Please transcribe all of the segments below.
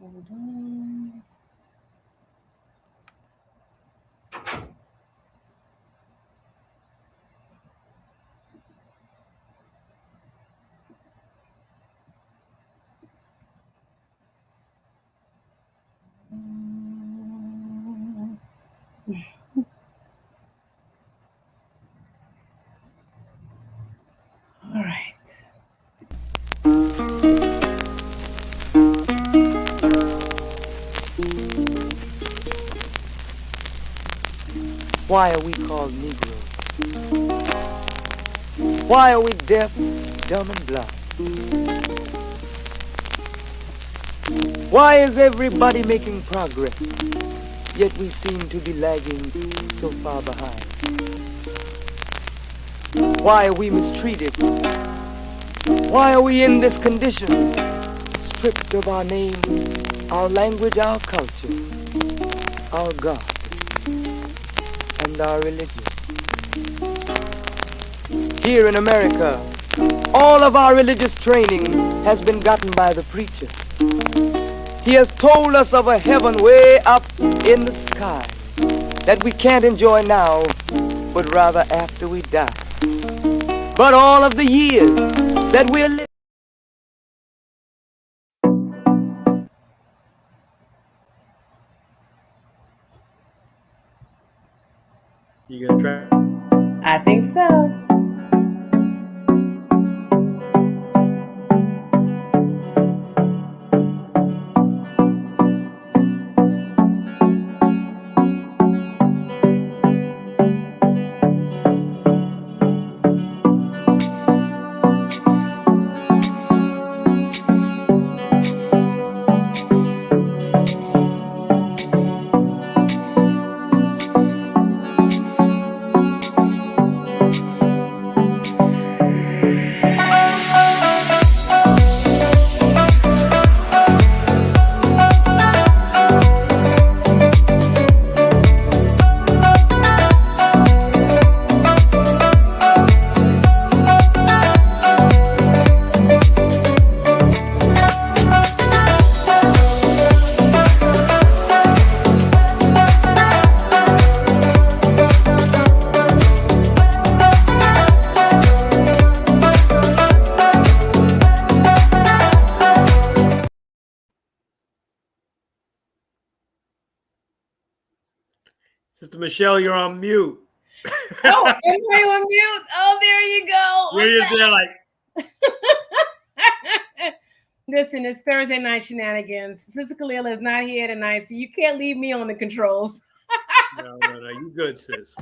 Hold on. All right. Why are we called Negroes? Why are we deaf, dumb, and blind? Why is everybody making progress, yet we seem to be lagging so far behind? Why are we mistreated? Why are we in this condition? Stripped of our name, our language, our culture, our God, and our religion. Here in America, all of our religious training has been gotten by the preacher. He has told us of a heaven way up in the sky that we can't enjoy now, but rather after we die. But all of the years that we're living. You gonna try? I think so. Sister Michelle, you're on mute. Oh, everybody on mute. Oh, there you go. You're just there like. Listen, it's Thursday night shenanigans. Sister Kalila is not here tonight, so you can't leave me on the controls. No, you good, sis.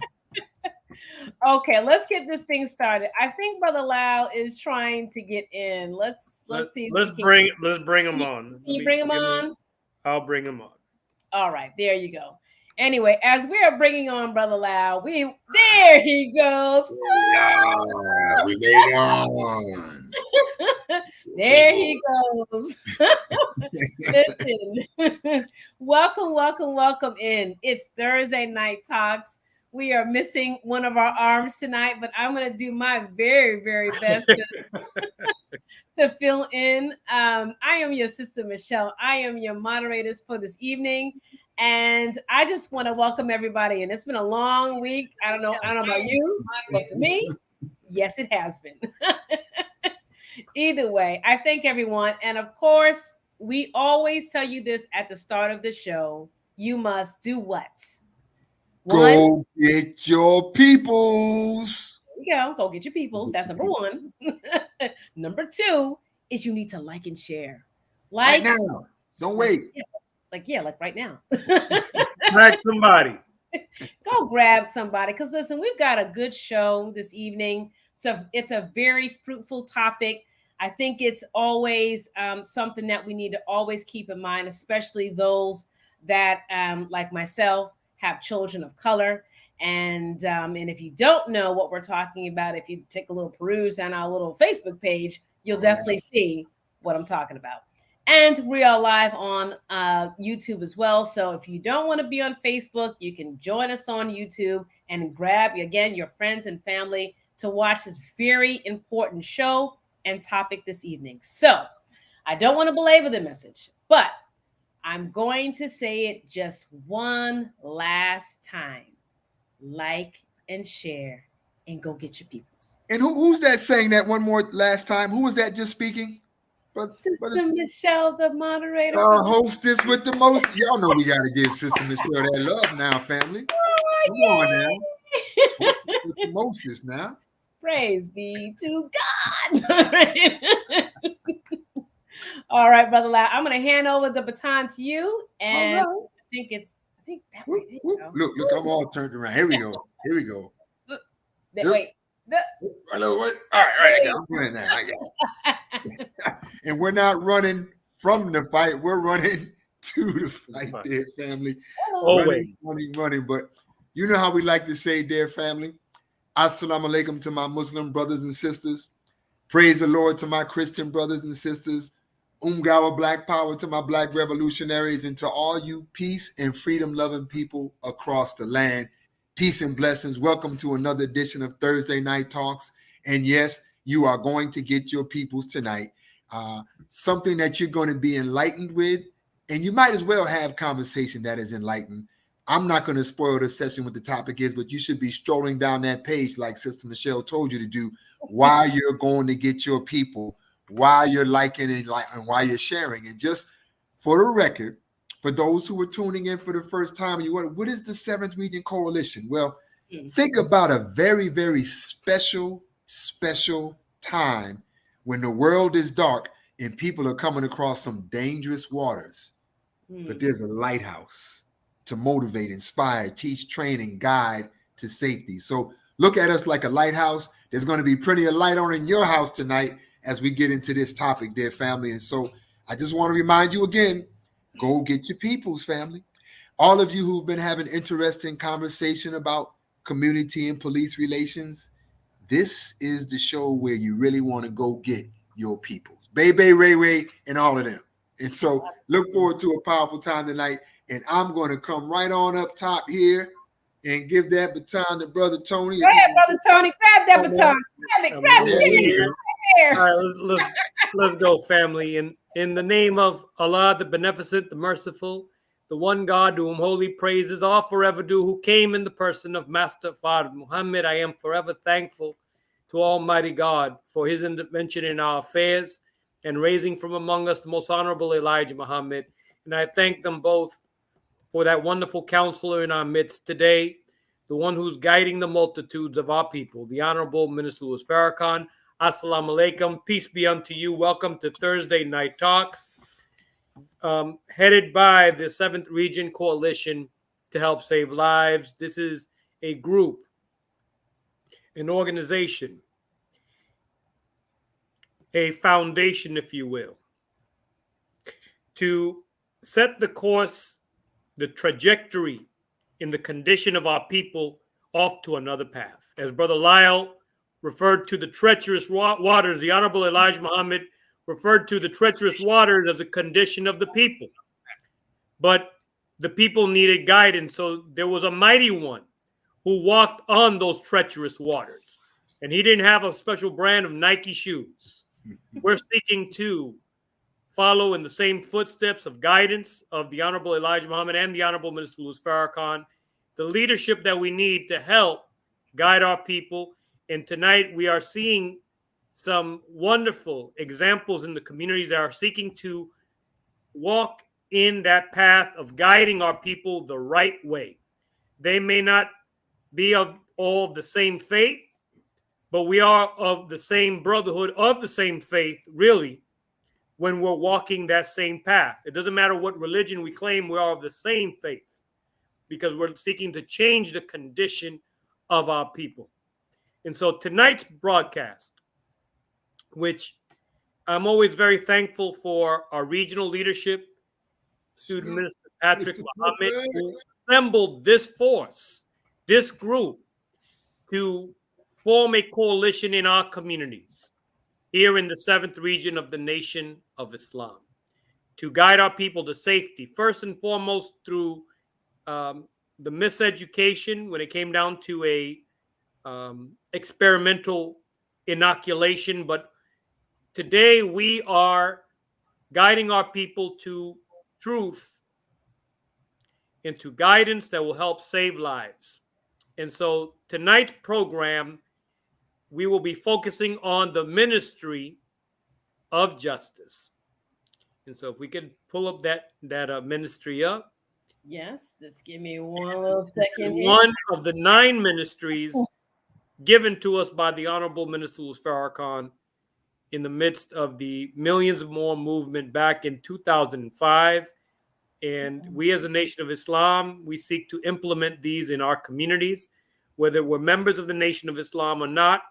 Okay, let's get this thing started. I think Brother Lau is trying to get in. Let's see. Let's bring him on. Can you bring him on? I'll bring him on. All right, there you go. Anyway, as we are bringing on Brother Lau, there he goes. Yeah, we made on. There he goes. Listen, welcome in. It's Thursday Night Talks. We are missing one of our arms tonight, but I'm going to do my very, very best to fill in. I am your sister, Michelle. I am your moderators for this evening. And I just want to welcome everybody. And it's been a long week. I don't know about you, but for me, yes, it has been. Either way, I thank everyone. And of course, we always tell you this at the start of the show. You must do what? Go get your peoples. There you go. Go get your peoples. That's number one. Number two is you need to like and share. Right now. Don't wait. Like right now. Grab somebody. Go grab somebody. Because listen, we've got a good show this evening. So it's a very fruitful topic. I think it's always something that we need to always keep in mind, especially those that, like myself, have children of color. And if you don't know what we're talking about, if you take a little peruse on our little Facebook page, you'll definitely see what I'm talking about. And we are live on YouTube as well. So if you don't want to be on Facebook, you can join us on YouTube and grab, again, your friends and family to watch this very important show and topic this evening. So I don't want to belabor the message, but I'm going to say it just one last time. Like and share and go get your peoples. And who's that saying that one more last time? Who was that just speaking? Brother, Sister Michelle, the moderator. hostess with the most. Y'all know we got to give Sister Michelle that love now, family. Come on now. With the mostest now. Praise be to God. All right, Brother Loud. I'm going to hand over the baton to you. And Right. I think that way. There you go. Look, I'm all turned around. Here we go. Wait. All right, I got it. I'm running now. I got it. And we're not running from the fight. We're running to the fight, dear family. Always. Running. But you know how we like to say, dear family, Assalamu alaikum to my Muslim brothers and sisters. Praise the Lord to my Christian brothers and sisters. Umgawa Black Power to my Black revolutionaries, and to all you peace and freedom loving people across the land. Peace and blessings. Welcome to another edition of Thursday Night Talks. And yes, you are going to get your peoples tonight. Something that you're going to be enlightened with, and you might as well have conversation that is enlightened. I'm not going to spoil the session what the topic is, but you should be strolling down that page like Sister Michelle told you to do while you're going to get your people, while you're liking and while you're sharing. And just for the record, for those who are tuning in for the first time, you wonder, what is the 7th Region Coalition? Well, think about a very, very special time when the world is dark and people are coming across some dangerous waters. But there's a lighthouse to motivate, inspire, teach, train, and guide to safety. So look at us like a lighthouse. There's going to be plenty of light on in your house tonight as we get into this topic, dear family. And so I just want to remind you again, go get your peoples, family. All of you who've been having interesting conversation about community and police relations, this is the show where you really want to go get your peoples. Bebe, Ray, and all of them. And so look forward to a powerful time tonight. And I'm going to come right on up top here and give that baton to Brother Tony. Go ahead, Brother Tony. Grab that baton. Grab it. All right, let's go, family. In the name of Allah, the Beneficent, the Merciful, the one God to whom holy praises are forever due, who came in the person of Master Fard Muhammad, I am forever thankful to Almighty God for his intervention in our affairs and raising from among us the most honorable Elijah Muhammad. And I thank them both for that wonderful counselor in our midst today, the one who's guiding the multitudes of our people, the Honorable Minister Louis Farrakhan. Assalamu alaikum. Peace be unto you. Welcome to Thursday Night Talks, headed by the 7th Region Coalition to help save lives. This is a group, an organization, a foundation, if you will, to set the course, the trajectory in the condition of our people off to another path. As Brother Lyle referred to the treacherous waters, the Honorable Elijah Muhammad referred to the treacherous waters as a condition of the people. But the people needed guidance, so there was a mighty one who walked on those treacherous waters. And he didn't have a special brand of Nike shoes. We're seeking to follow in the same footsteps of guidance of the Honorable Elijah Muhammad and the Honorable Minister Louis Farrakhan, the leadership that we need to help guide our people. And tonight we are seeing some wonderful examples in the communities that are seeking to walk in that path of guiding our people the right way. They may not be of all the same faith, but we are of the same brotherhood, of the same faith, really, when we're walking that same path. It doesn't matter what religion we claim, we are of the same faith because we're seeking to change the condition of our people. And so tonight's broadcast, which I'm always very thankful for our regional leadership, Student Minister Patrick Muhammad, who assembled this force, this group, to form a coalition in our communities here in the 7th region of the Nation of Islam, to guide our people to safety, first and foremost through the miseducation when it came down to a experimental inoculation. But today we are guiding our people to truth into guidance that will help save lives. And so tonight's program, we will be focusing on the ministry of justice. And so if we could pull up that ministry up. Yes, just give me one little This second is here. one of the 9 ministries given to us by the Honorable Minister Louis Farrakhan in the midst of the Millions More movement back in 2005. And we as a Nation of Islam, we seek to implement these in our communities. Whether we're members of the Nation of Islam or not,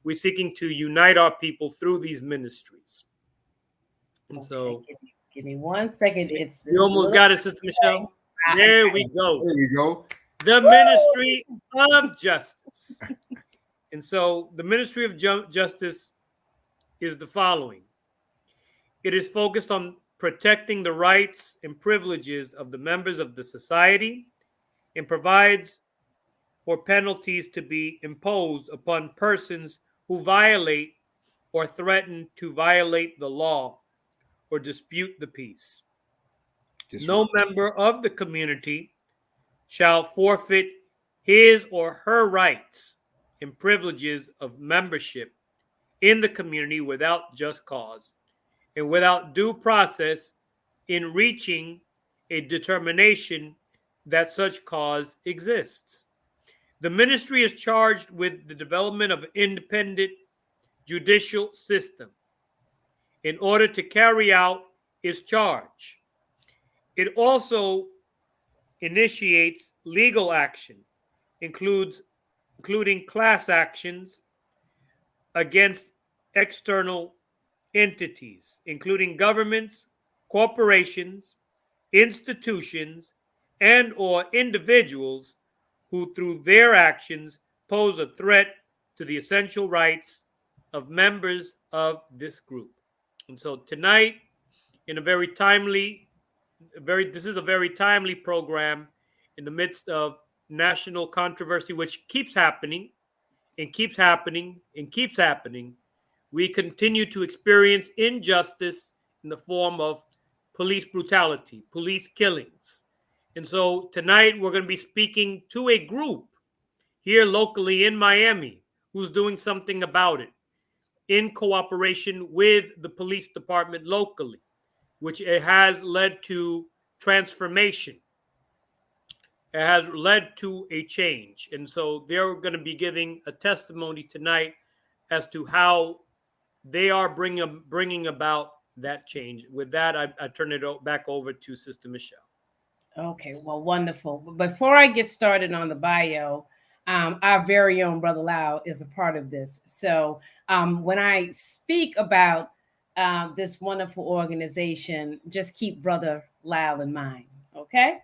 we're seeking to unite our people through these ministries. And so, give me 1 second. You almost got it, Sister Michelle. There we go. There you go. The ministry of justice. And so the ministry of justice is the following. It is focused on protecting the rights and privileges of the members of the society and provides for penalties to be imposed upon persons who violate or threaten to violate the law or dispute the peace. No member of the community shall forfeit his or her rights and privileges of membership in the community without just cause and without due process in reaching a determination that such cause exists. The ministry is charged with the development of an independent judicial system in order to carry out its charge. It also initiates legal action, including class actions against external entities, including governments, corporations, institutions, and or individuals who through their actions pose a threat to the essential rights of members of this group. And so tonight, in a very timely, this is a very timely program in the midst of national controversy, which keeps happening and keeps happening and keeps happening. We continue to experience injustice in the form of police brutality, police killings. And so tonight we're going to be speaking to a group here locally in Miami who's doing something about it in cooperation with the police department locally, which it has led to transformation. It has led to a change. And so they're going to be giving a testimony tonight as to how they are bringing about that change. With that, I turn it back over to Sister Michelle. Okay, well, wonderful. Before I get started on the bio, our very own Brother Lau is a part of this. So when I speak about this wonderful organization, just keep Brother Lau in mind, okay?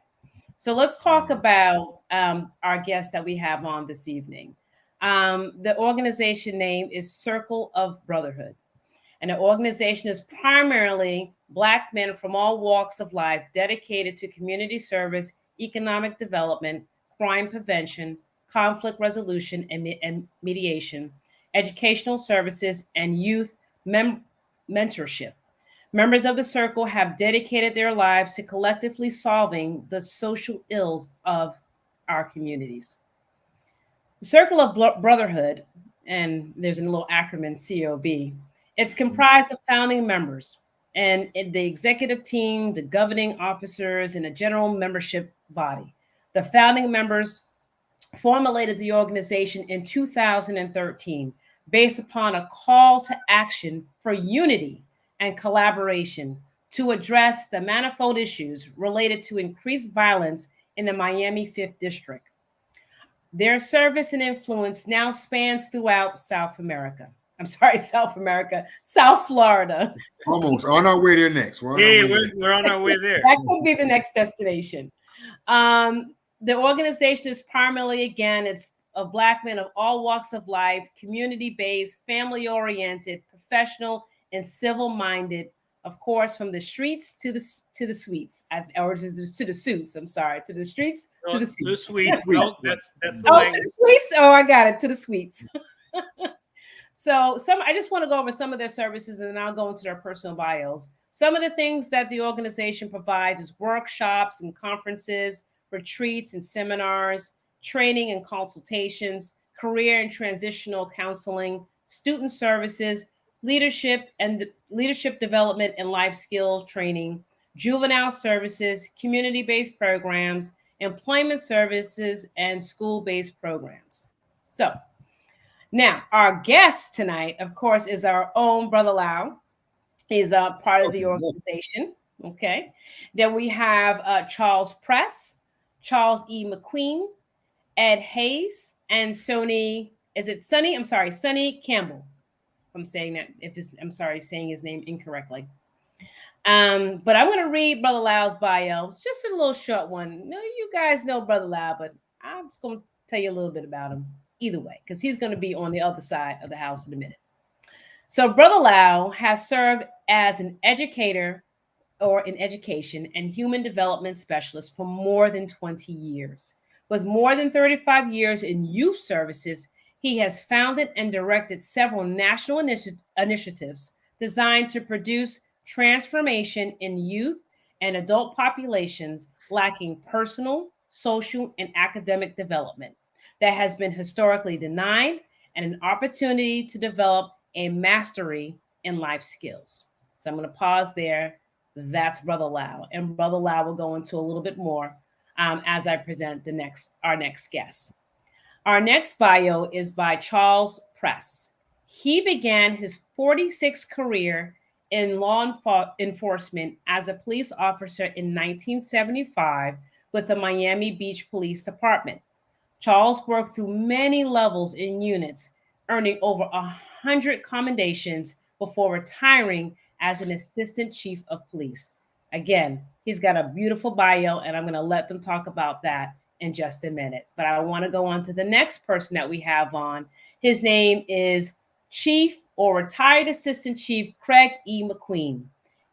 So let's talk about our guest that we have on this evening. The organization name is Circle of Brotherhood. And the organization is primarily Black men from all walks of life dedicated to community service, economic development, crime prevention, conflict resolution and mediation, educational services, and youth mentorship. Members of the circle have dedicated their lives to collectively solving the social ills of our communities. The Circle of Brotherhood, and there's a little acronym COB, it's comprised of founding members and the executive team, the governing officers, and a general membership body. The founding members formulated the organization in 2013 based upon a call to action for unity and collaboration to address the manifold issues related to increased violence in the Miami 5th District. Their service and influence now spans throughout South America. I'm sorry, South America, South Florida. Almost on our way there next. We're on our way there. That could be the next destination. The organization is primarily, again, it's of Black men of all walks of life, community-based, family-oriented, professional, and civil-minded. Of course, from the streets to the suites, or to the suits. I'm sorry, to the streets to the suits. To the suites. No, that's the language. To the suites. Oh, I got it. To the suites. So I just want to go over some of their services, and then I'll go into their personal bios. Some of the things that the organization provides is workshops and conferences retreats and seminars, training and consultations, career and transitional counseling, student services, leadership development and life skills training, juvenile services, community-based programs, employment services, and school-based programs. So now our guest tonight, of course, is our own Brother Lau. He's a part of the organization. Okay. Then we have Charles Press, Charles E. McQueen, Ed Hayes, and Sonny. Is it Sonny? I'm sorry, Sonny Campbell. I'm saying that I'm sorry, saying his name incorrectly. But I'm going to read Brother Lau's bio. It's just a little short one. No, you guys know Brother Lau, but I'm just going to tell you a little bit about him either way, because he's going to be on the other side of the house in a minute. So Brother Lau has served as an educator or in education and human development specialist for more than 20 years. With more than 35 years in youth services, he has founded and directed several national initiatives designed to produce transformation in youth and adult populations lacking personal, social, and academic development that has been historically denied, and an opportunity to develop a mastery in life skills. So I'm going to pause there. That's Brother Lau. And Brother Lau will go into a little bit more as I present our next guest. Our next bio is by Charles Press. He began his 46th career in law enforcement as a police officer in 1975 with the Miami Beach Police Department. Charles worked through many levels in units, earning over 100 commendations before retiring as an assistant chief of police. Again, he's got a beautiful bio, and I'm going to let them talk about that in just a minute. But I want to go on to the next person that we have on. His name is Chief or Retired Assistant Chief Craig E. McQueen.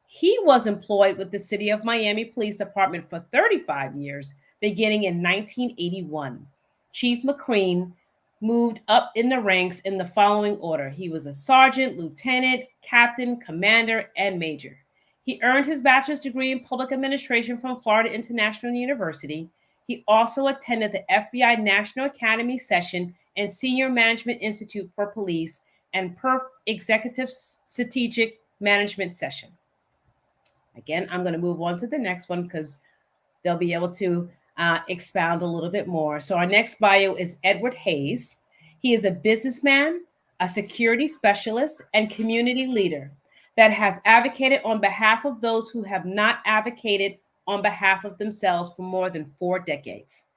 He was employed with the City of Miami Police Department for 35 years, beginning in 1981. Chief McQueen moved up in the ranks in the following order. He was a sergeant, lieutenant, captain, commander, and major. He earned his bachelor's degree in public administration from Florida International University. He also attended the FBI National Academy Session and Senior Management Institute for Police and Perf Executive Strategic Management Session. Again, I'm going to move on to the next one because they'll be able to expound a little bit more. So our next bio is Edward Hayes. He is a businessman, a security specialist, and community leader that has advocated on behalf of those who have not advocated on behalf of themselves for more than 4 decades.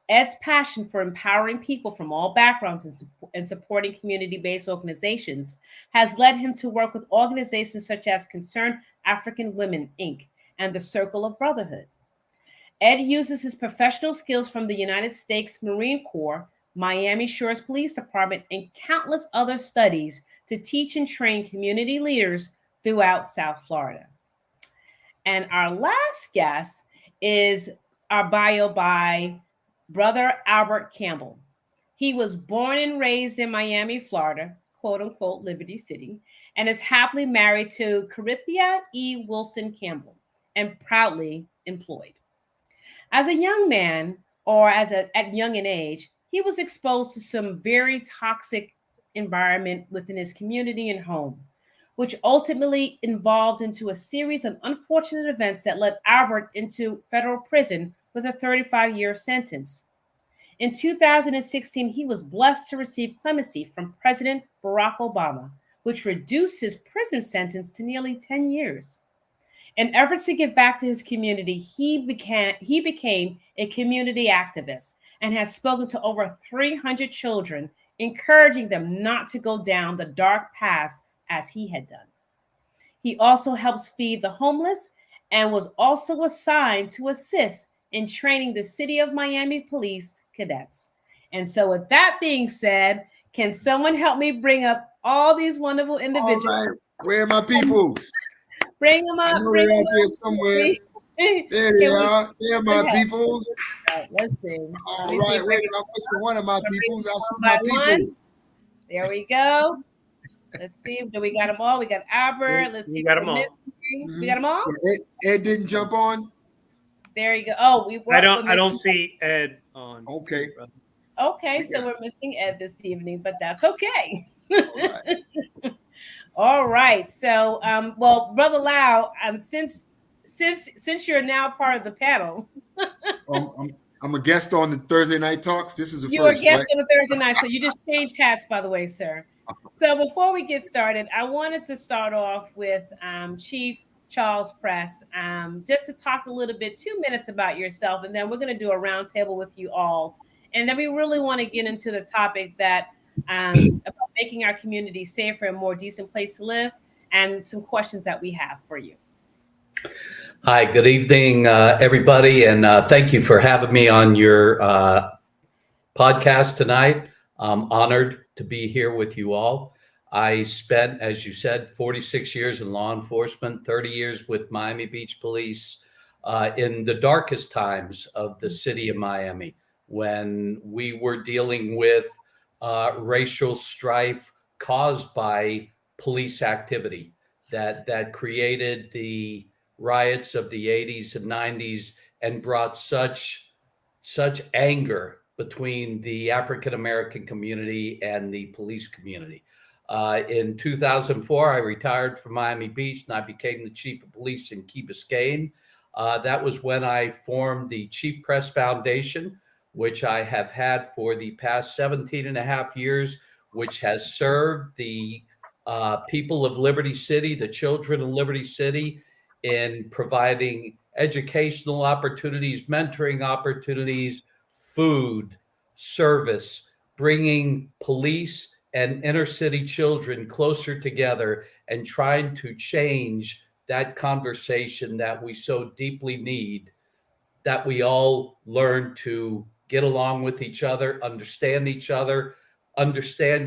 Ed's passion for empowering people from all backgrounds and supporting community-based organizations has led him to work with organizations such as Concerned African Women, Inc. and the Circle of Brotherhood. Ed uses his professional skills from the United States Marine Corps, Miami Shores Police Department, and countless other studies to teach and train community leaders throughout South Florida. And our last guest is our bio by Brother Albert Campbell. He was born and raised in Miami, Florida, quote unquote, Liberty City, and is happily married to Carithia E. Wilson Campbell and proudly employed. As a young man, or at young an age, he was exposed to some very toxic environment within his community and home, which ultimately evolved into a series of unfortunate events that led Albert into federal prison with a 35-year sentence. In 2016, he was blessed to receive clemency from President Barack Obama, which reduced his prison sentence to nearly 10 years. In efforts to give back to his community, he became a community activist and has spoken to over 300 children, encouraging them not to go down the dark paths as he had done. He also helps feed the homeless and was also assigned to assist in training the City of Miami Police cadets. And so with that being said, can someone help me bring up all these wonderful individuals? All right. Where are my peoples? Bring them up. I know they're out there somewhere. There they are. They're my peoples. Let's see. All right. Wait, I'm missing one of my peoples. I see my people. There we go. Let's see. Do we got them all? We got Albert. Let's see. We got them all. We got them all? Ed didn't jump on? There you go. Oh, I don't see Ed on. Okay. Okay, so we're missing Ed this evening, but that's okay. All right. All right. So, well, Brother Lau, since you're now part of the panel, I'm a guest on the Thursday Night Talks. This is the you were a first, guest right? on the Thursday night, so you just changed hats, by the way, sir. So before we get started, I wanted to start off with Chief Charles Press, just to talk a little bit, 2 minutes about yourself, and then we're going to do a roundtable with you all, and then we really want to get into the topic that about making our community safer and more decent place to live, and some questions that we have for you. Hi, good evening, everybody, and thank you for having me on your podcast tonight. I'm honored to be here with you all. I spent, as you said, 46 years in law enforcement, 30 years with Miami Beach Police in the darkest times of the city of Miami, when we were dealing with racial strife caused by police activity that created the riots of the 80s and 90s and brought such anger between the African American community and the police community. In 2004, I retired from Miami Beach and I became the chief of police in Key Biscayne. That was when I formed the Chief Press Foundation, which I have had for the past 17 and a half years, which has served the people of Liberty City, the children of Liberty City, in providing educational opportunities, mentoring opportunities, food, service, bringing police and inner city children closer together and trying to change that conversation that we so deeply need, that we all learn to get along with each other, understand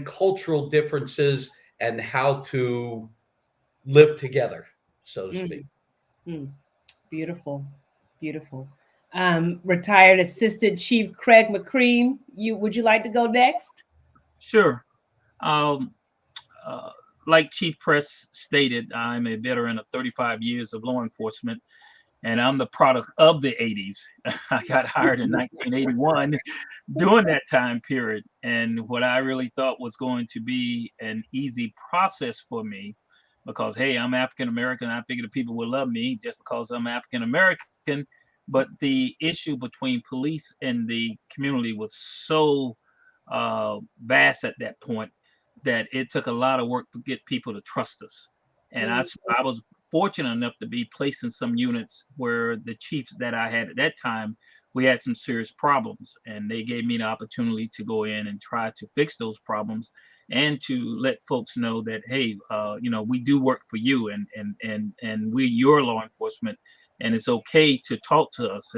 cultural differences, and how to live together, so to speak. Beautiful, beautiful. Retired Assistant Chief Craig McCrean, would you like to go next? Sure. Um, like Chief Press stated, I'm a veteran of 35 years of law enforcement, and I'm the product of the 80s. I got hired in 1981 during that time period. And what I really thought was going to be an easy process for me, because, hey, I'm African American, I figured the people would love me just because I'm African American. But the issue between police and the community was so vast at that point that it took a lot of work to get people to trust us. And I was fortunate enough to be placed in some units where the chiefs that I had at that time, we had some serious problems, and they gave me the opportunity to go in and try to fix those problems and to let folks know that, hey, we do work for you, and we're your law enforcement, and it's okay to talk to us,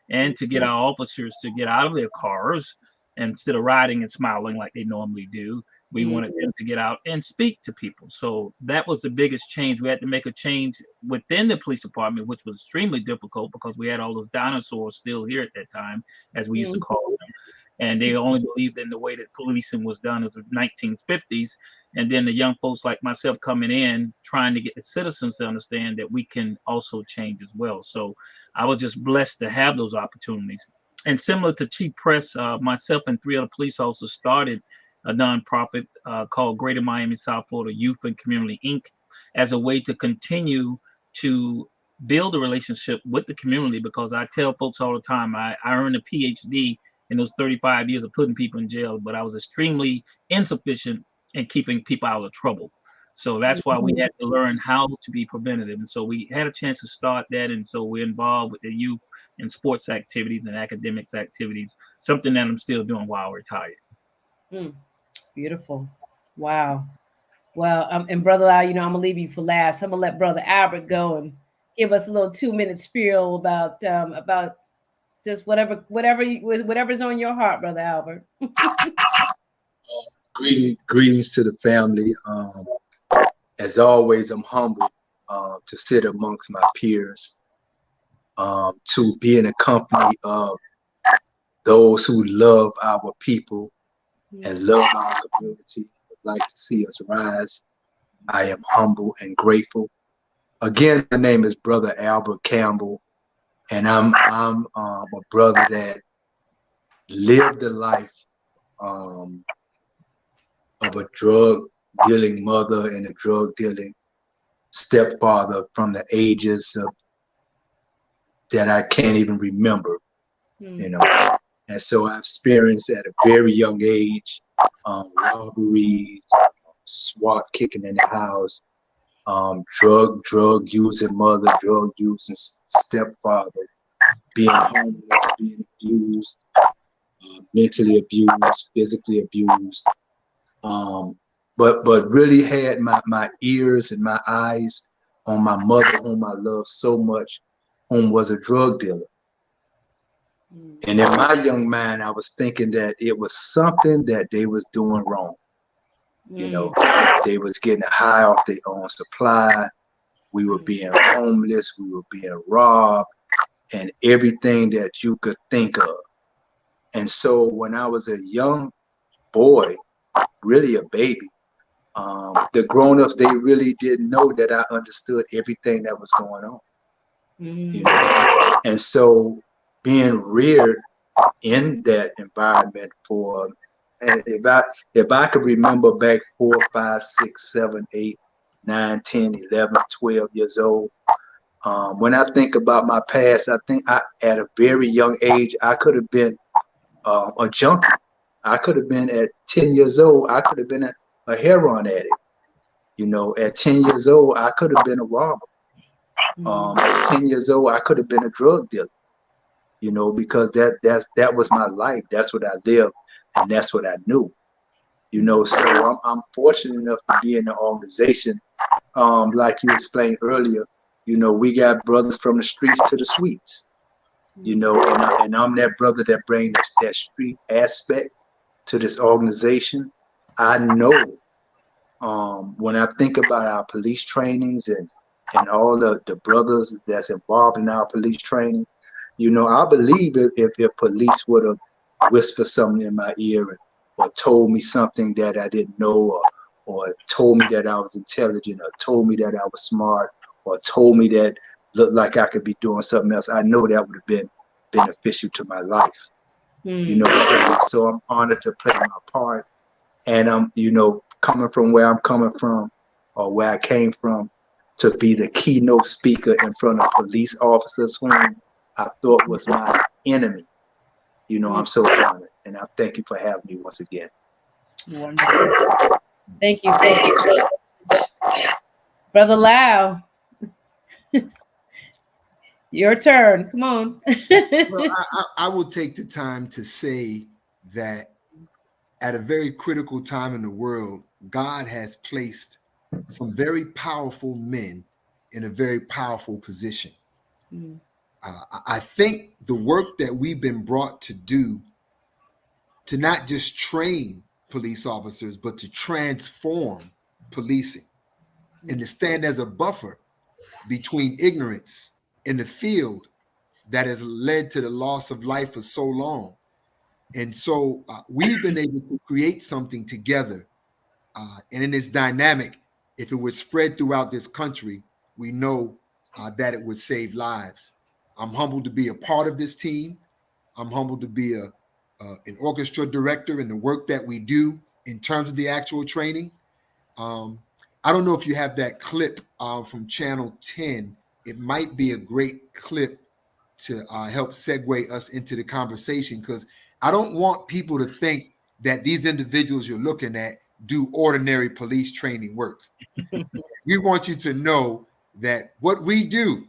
and to get our officers to get out of their cars instead of riding and smiling like they normally do. We wanted them to get out and speak to people. So that was the biggest change. We had to make a change within the police department, which was extremely difficult because we had all those dinosaurs still here at that time, as we used to call them. And they only believed in the way that policing was done as the 1950s. And then the young folks like myself coming in, trying to get the citizens to understand that we can also change as well. So I was just blessed to have those opportunities. And similar to Chief Press, myself and 3 other police officers started a nonprofit called Greater Miami South Florida Youth and Community Inc. as a way to continue to build a relationship with the community, because I tell folks all the time, I earned a PhD in those 35 years of putting people in jail, but I was extremely insufficient in keeping people out of trouble. So that's why we had to learn how to be preventative. And so we had a chance to start that. And so we're involved with the youth and sports activities and academics activities, something that I'm still doing while retired. Beautiful. Wow. Well, and Brother Lau, I'm gonna leave you for last. I'm gonna let Brother Albert go and give us a little 2-minute spiel about just whatever's on your heart, Brother Albert. Greetings to the family. As always, I'm humbled to sit amongst my peers, to be in a company of those who love our people and love our community, would like to see us rise. I am humble and grateful. Again, my name is Brother Albert Campbell. And I'm a brother that lived the life of a drug dealing mother and a drug dealing stepfather from the ages of that I can't even remember, you know. And so I experienced at a very young age robberies, SWAT kicking in the house, drug using mother, drug using stepfather, being homeless, being abused, mentally abused, physically abused. But really had my ears and my eyes on my mother, whom I loved so much, whom was a drug dealer. And in my young mind, I was thinking that it was something that they was doing wrong. You know, they was getting high off their own supply. We were being homeless. We were being robbed, and everything that you could think of. And so when I was a young boy, really a baby, the grown-ups, they really didn't know that I understood everything that was going on. You know? And so being reared in that environment for, and if I could remember back 4, 5, 6, 7, 8, 9, 10, 11, 12 years old, when I think about my past, I think at a very young age, I could have been a junkie. I could have been at 10 years old, I could have been a heroin addict. You know, at 10 years old, I could have been a robber. At 10 years old, I could have been a drug dealer. You know, because that was my life. That's what I lived, and that's what I knew. You know, so I'm fortunate enough to be in an organization, like you explained earlier. You know, we got brothers from the streets to the suites. You know, and I'm that brother that brings that street aspect to this organization. I know when I think about our police trainings and all the brothers that's involved in our police training, you know, I believe if police would have whispered something in my ear or told me something that I didn't know, or told me that I was intelligent, or told me that I was smart, or told me that looked like I could be doing something else, I know that would have been beneficial to my life. You know, so I'm honored to play my part. And I'm, you know, coming from where I'm coming from, or where I came from, to be the keynote speaker in front of police officers whom I thought was my enemy. You know, I'm so honored, and I thank you for having me once again. Wonderful. Thank you so much, Brother Lau. Your turn. Come on. Well, I will take the time to say that at a very critical time in the world, God has placed some very powerful men in a very powerful position. I think the work that we've been brought to do, to not just train police officers, but to transform policing and to stand as a buffer between ignorance in the field that has led to the loss of life for so long. And so we've been able to create something together. And in this dynamic, if it was spread throughout this country, we know that it would save lives. I'm humbled to be a part of this team. I'm humbled to be an orchestra director in the work that we do in terms of the actual training. I don't know if you have that clip from Channel 10. It might be a great clip to help segue us into the conversation, because I don't want people to think that these individuals you're looking at do ordinary police training work. We want you to know that what we do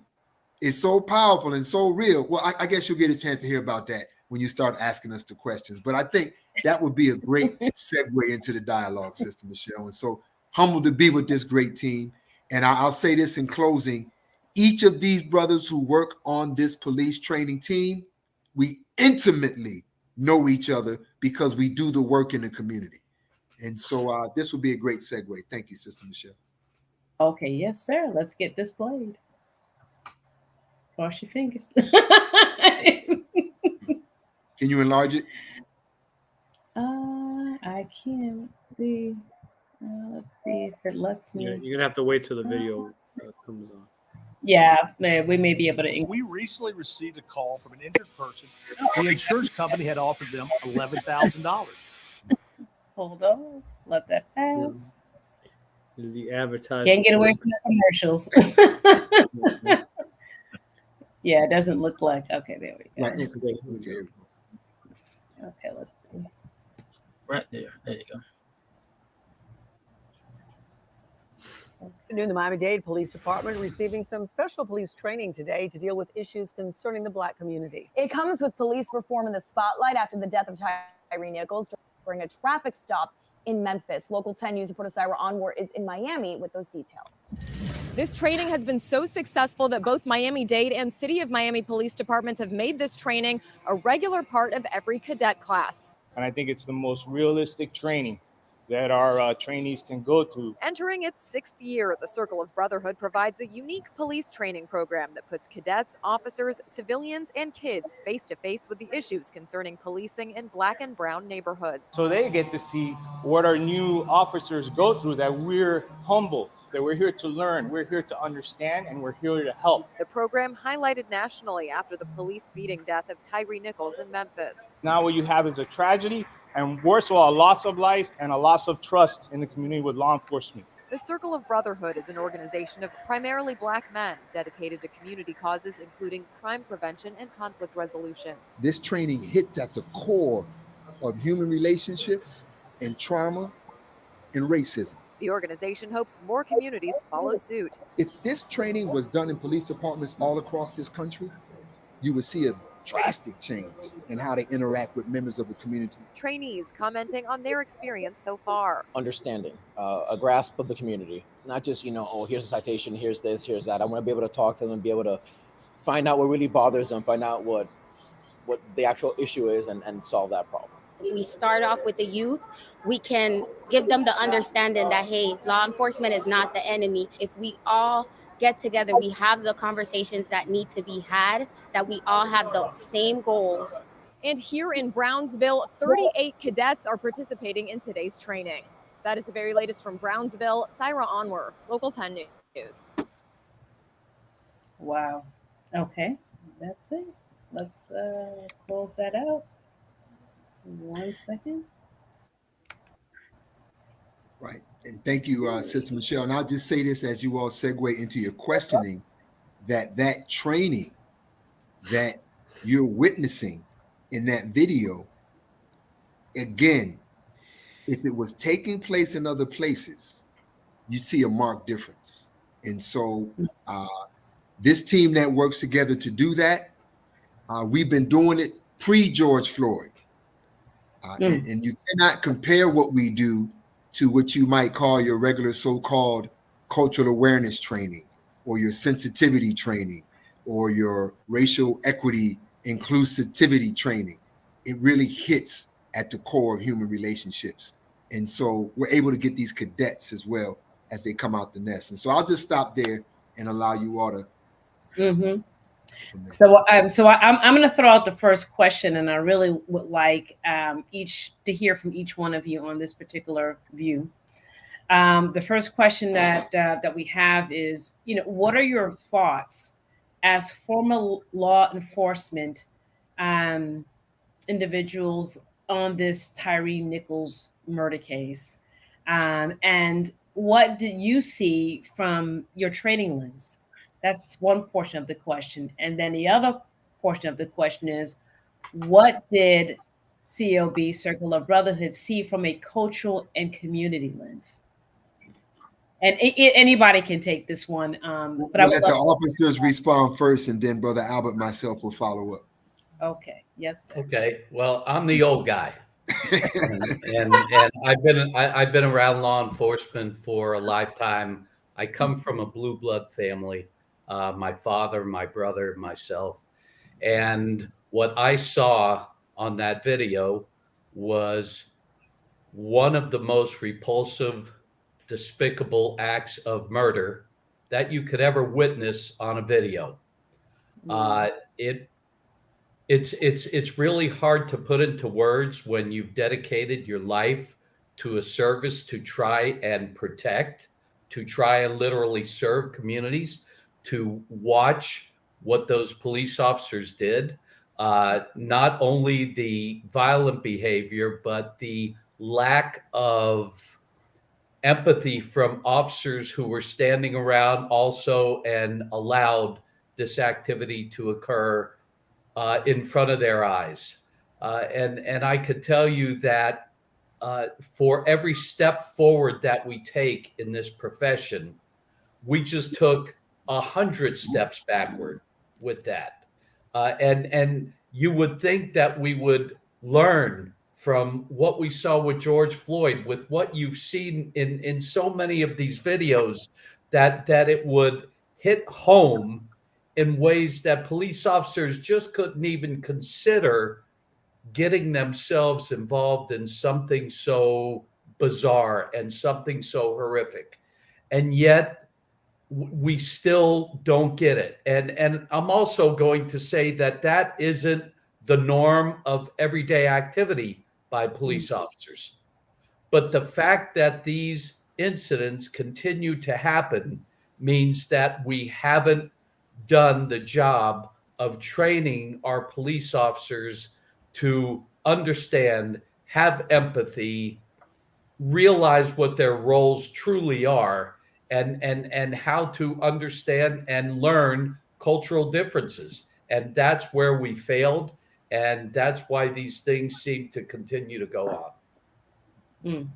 is so powerful and so real. Well, I guess you'll get a chance to hear about that when you start asking us the questions. But I think that would be a great segue into the dialogue, Sister Michelle. And so humbled to be with this great team. And I'll say this in closing. Each of these brothers who work on this police training team, we intimately know each other because we do the work in the community. And so this would be a great segue. Thank you, Sister Michelle. Okay, yes, sir. Let's get this played. Cross your fingers. Can you enlarge it? I can. Let's see if it lets me. Yeah, you're gonna have to wait till the video comes on. Yeah, we may be able to. We recently received a call from an injured person. The insurance company had offered them $11,000. Hold on, let that pass. This is the advertisement. Can't get away from the commercials. Yeah, it doesn't look like. Okay, there we go. Right. Okay. Okay, let's see. Right there. There you go. The Miami-Dade Police Department receiving some special police training today to deal with issues concerning the Black community. It comes with police reform in the spotlight after the death of Tyree Nichols during a traffic stop in Memphis. Local 10 News reporter Syra Anwar is in Miami with those details. This training has been so successful that both Miami-Dade and City of Miami police departments have made this training a regular part of every cadet class. And I think it's the most realistic training that our trainees can go through. Entering its 6th year, the Circle of Brotherhood provides a unique police training program that puts cadets, officers, civilians, and kids face-to-face with the issues concerning policing in Black and brown neighborhoods. So they get to see what our new officers go through, that we're humble, that we're here to learn, we're here to understand, and we're here to help. The program highlighted nationally after the police beating death of Tyree Nichols in Memphis. Now what you have is a tragedy, and worst of all, a loss of life and a loss of trust in the community with law enforcement. The Circle of Brotherhood is an organization of primarily Black men dedicated to community causes, including crime prevention and conflict resolution. This training hits at the core of human relationships and trauma and racism. The organization hopes more communities follow suit. If this training was done in police departments all across this country, you would see a drastic change in how they interact with members of the community. Trainees commenting on their experience so far. Understanding, a grasp of the community, not just, oh, here's a citation, here's this, here's that. I want to be able to talk to them, be able to find out what really bothers them, find out what the actual issue is and solve that problem. We start off with the youth. We can give them the understanding that, hey, law enforcement is not the enemy. If we all get together, we have the conversations that need to be had, that we all have the same goals. And here in Brownsville, 38 cadets are participating in today's training. That is the very latest from Brownsville. Syra Anwar, Local 10 News. Wow. Okay, that's it. Let's close that out. 1 second. Right. And thank you, Sister Michelle. And I'll just say this as you all segue into your questioning, that training that you're witnessing in that video, again, if it was taking place in other places, you see a marked difference. And so this team that works together to do that, we've been doing it pre-George Floyd. And you cannot compare what we do to what you might call your regular so-called cultural awareness training or your sensitivity training or your racial equity inclusivity training. It really hits at the core of human relationships. And so we're able to get these cadets as well as they come out the nest. And so I'll just stop there and allow you all to. Mm-hmm. So I'm going to throw out the first question, and I really would like to hear from each one of you on this particular view. The first question that we have is, what are your thoughts as former law enforcement individuals on this Tyree Nichols murder case, and what did you see from your training lens? That's one portion of the question. And then the other portion of the question is, what did COB, Circle of Brotherhood, see from a cultural and community lens? And anybody can take this one. But I would let the officers respond first, and then Brother Albert, myself, will follow up. Okay. Yes. Okay. Well, I'm the old guy, and I've been around law enforcement for a lifetime. I come from a blue blood family. My father, my brother, myself. And what I saw on that video was one of the most repulsive, despicable acts of murder that you could ever witness on a video. It's really hard to put into words when you've dedicated your life to a service to try and protect, to try and literally serve communities, to watch what those police officers did, not only the violent behavior, but the lack of empathy from officers who were standing around also and allowed this activity to occur in front of their eyes. And I could tell you that for every step forward that we take in this profession, we just took 100 steps backward with that. And you would think that we would learn from what we saw with George Floyd, with what you've seen in so many of these videos, that it would hit home in ways that police officers just couldn't even consider getting themselves involved in something so bizarre and something so horrific. And yet we still don't get it. And I'm also going to say that that isn't the norm of everyday activity by police officers. But the fact that these incidents continue to happen means that we haven't done the job of training our police officers to understand, have empathy, realize what their roles truly are, and how to understand and learn cultural differences. And that's where we failed, and that's why these things seem to continue to go on.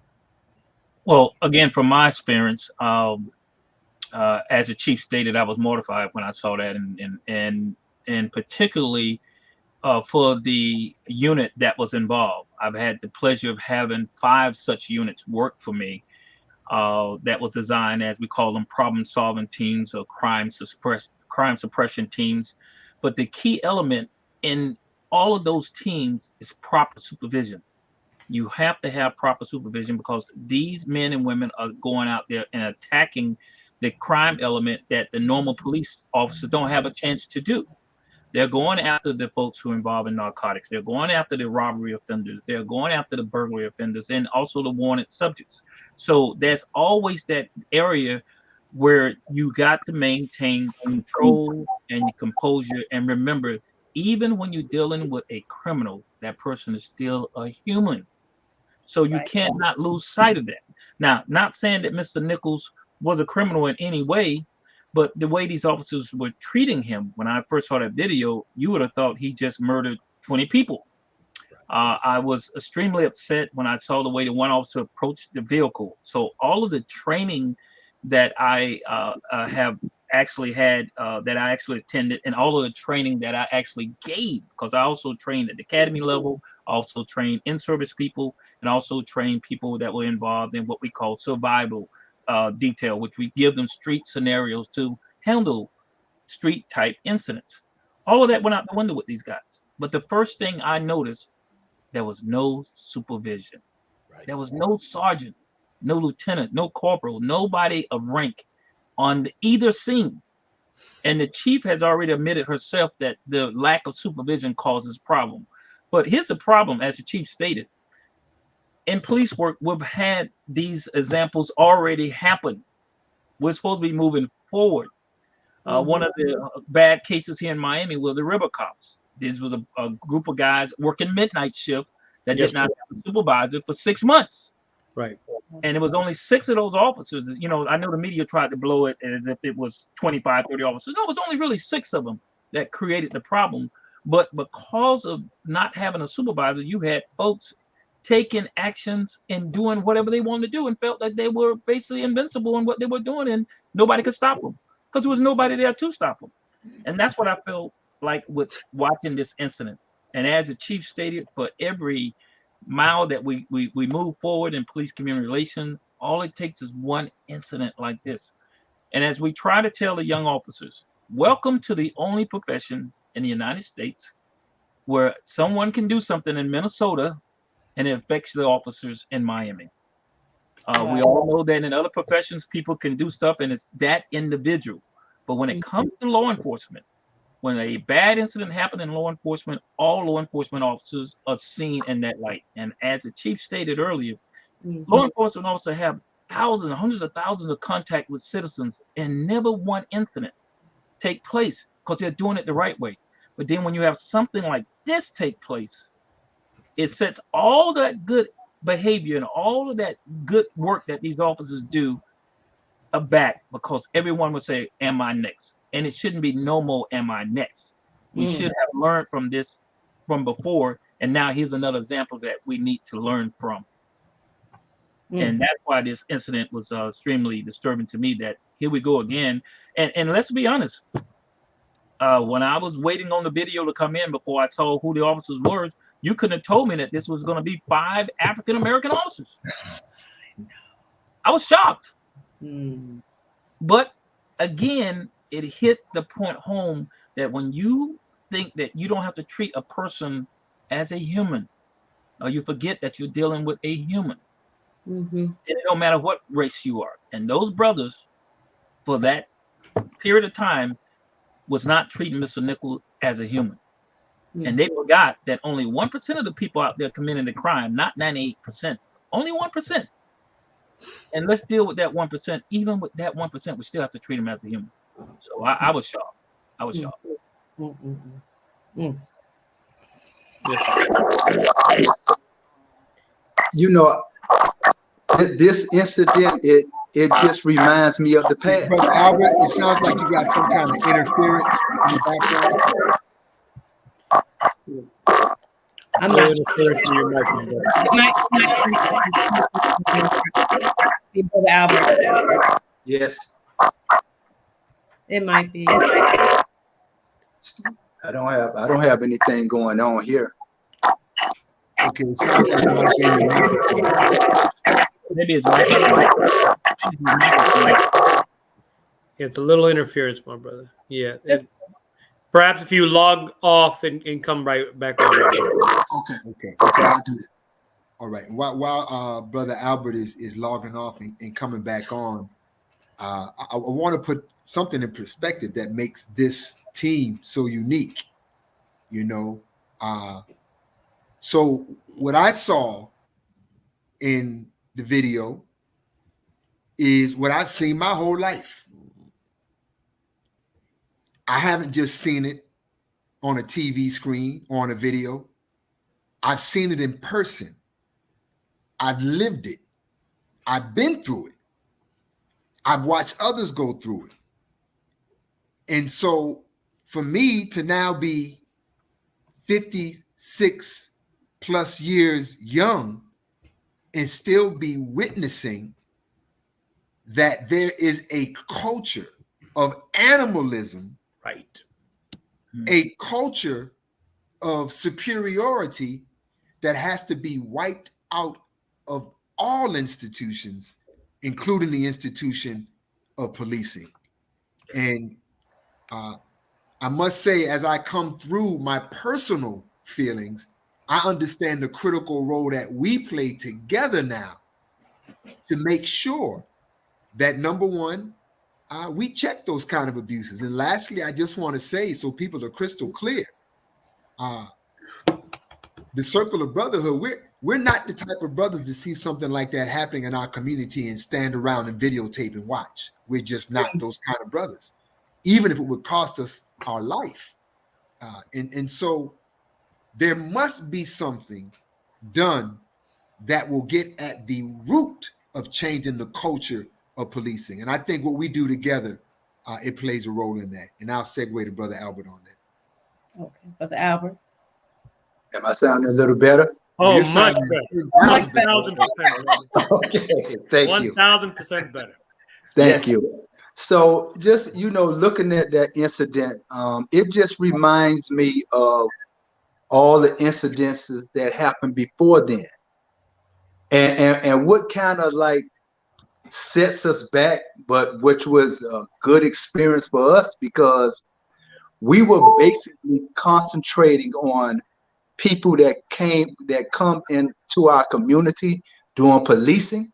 Well, again, from my experience, as the chief stated, I was mortified when I saw that, and particularly for the unit that was involved. I've had the pleasure of having 5 such units work for me. That was designed, as we call them, problem-solving teams or crime suppression teams. But the key element in all of those teams is proper supervision. You have to have proper supervision, because these men and women are going out there and attacking the crime element that the normal police officers don't have a chance to do. They're going after the folks who are involved in narcotics. They're going after the robbery offenders. They're going after the burglary offenders, and also the wanted subjects. So there's always that area where you got to maintain control and composure. And remember, even when you're dealing with a criminal, that person is still a human. So you can't not lose sight of that. Now, not saying that Mr. Nichols was a criminal in any way, but the way these officers were treating him, when I first saw that video, you would have thought he just murdered 20 people. I was extremely upset when I saw the way the one officer approached the vehicle. So all of the training that I have actually had, that I actually attended, and all of the training that I actually gave, because I also trained at the academy level, also trained in-service people, and also trained people that were involved in what we call survival detail, which we give them street scenarios to handle street type incidents. All of that went out the window with these guys. But the first thing I noticed, there was no supervision. There was no sergeant, no lieutenant, no corporal, nobody of rank on either scene. And the chief has already admitted herself that the lack of supervision causes problem. But here's the problem, as the chief stated. In police work, we've had these examples already happen. We're supposed to be moving forward. One of the bad cases here in Miami were the river cops. This was a group of guys working midnight shift that did not have a supervisor for 6 months. Right. And it was only 6 of those officers. You know, I know the media tried to blow it as if it was 25, 30 officers. No, it was only really 6 of them that created the problem. But because of not having a supervisor, you had folks taking actions and doing whatever they wanted to do and felt like they were basically invincible in what they were doing, and nobody could stop them because there was nobody there to stop them. And that's what I felt like with watching this incident. And as the chief stated, for every mile that we move forward in police community relations, all it takes is one incident like this. And as we try to tell the young officers, welcome to the only profession in the United States where someone can do something in Minnesota and it affects the officers in Miami. We all know that in other professions, people can do stuff and it's that individual. But when it comes to law enforcement, when a bad incident happened in law enforcement, all law enforcement officers are seen in that light. And as the chief stated earlier, law enforcement officers have thousands, hundreds of thousands of contact with citizens and never one incident. take place because they're doing it the right way. But then when you have something like this take place, it sets all that good behavior and all of that good work that these officers do aback, because everyone would say, am I next? And it shouldn't be no more am I next. We should have learned from this from before, and now here's another example that we need to learn from. And that's why this incident was extremely disturbing to me, that here we go again. And let's be honest, when I was waiting on the video to come in before I saw who the officers were, you couldn't have told me that this was going to be 5 African-American officers. I was shocked. But again, it hit the point home that when you think that you don't have to treat a person as a human, or you forget that you're dealing with a human. And it don't matter what race you are. And those brothers, for that period of time, was not treating Mr. Nichols as a human. And they forgot that only 1% of the people out there committing the crime, not 98%, only 1%. And let's deal with that 1%. Even with that 1%, we still have to treat him as a human. So I was shocked. I was shocked. You know, this incident, it just reminds me of the past. Brother Albert, it sounds like you got some kind of interference in the background. I'm not interference from your microphone. Brother Albert. Yes. It might be. I don't have anything going on here. Okay, it sounds like maybe it's a little interference, my brother. Yeah. Perhaps if you log off and come right back on. Okay, I'll do that. All right. While Brother Albert is logging off and coming back on, I want to put something in perspective that makes this team so unique. You know, so what I saw in the video is what I've seen my whole life. I haven't just seen it on a TV screen or on a video. I've seen it in person. I've lived it. I've been through it. I've watched others go through it. And so for me to now be 56 plus years young and still be witnessing that there is a culture of animalism, right? A culture of superiority that has to be wiped out of all institutions, including the institution of policing. And I must say, as I come through my personal feelings, I understand the critical role that we play together now to make sure that, number one, we check those kind of abuses. And lastly, I just want to say, so people are crystal clear, the circle of brotherhood, we're not the type of brothers to see something like that happening in our community and stand around and videotape and watch. We're just not those kind of brothers, even if it would cost us our life. And so there must be something done that will get at the root of changing the culture of policing. And I think what we do together, it plays a role in that. And I'll segue to Brother Albert on that. Okay, Brother Albert. Am I sounding a little better? Oh, much better. 1,000%. Okay, thank you. 1,000% better. Thank you. So just, looking at that incident, it just reminds me of all the incidences that happened before then. And what kind of like sets us back, but which was a good experience for us, because we were basically concentrating on people that come into our community doing policing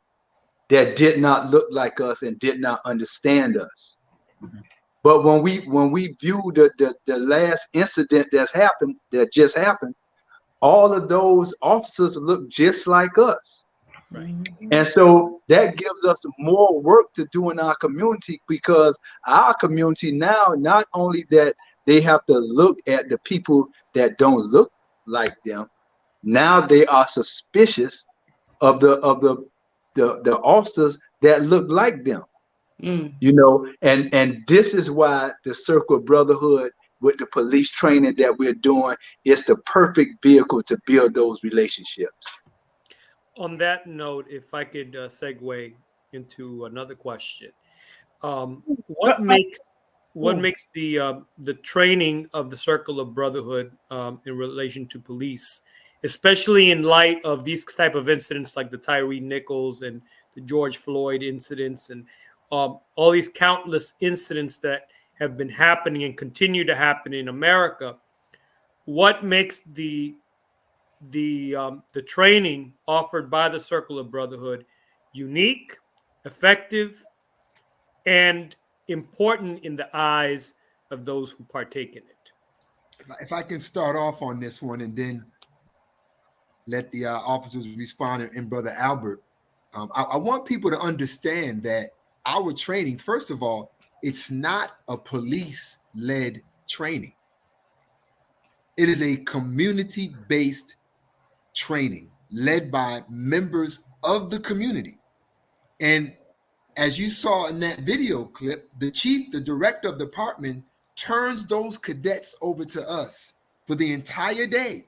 that did not look like us and did not understand us. But when we view the last incident that just happened, all of those officers look just like us. Right. And so that gives us more work to do in our community, because our community now, not only that they have to look at the people that don't look like them, now they are suspicious of the officers that look like them. You know, and this is why the Circle of Brotherhood with the police training that we're doing is the perfect vehicle to build those relationships. On that note, if I could segue into another question, what makes the training of the Circle of Brotherhood in relation to police, especially in light of these type of incidents like the Tyree Nichols and the George Floyd incidents, and all these countless incidents that have been happening and continue to happen in America? What makes the training offered by the Circle of Brotherhood unique, effective, and important in the eyes of those who partake in it? If I can start off on this one and then let the officers respond, and Brother Albert, I want people to understand that our training, first of all, it's not a police-led training. It is a community-based training led by members of the community. And as you saw in that video clip, the chief, the director of the department, turns those cadets over to us for the entire day.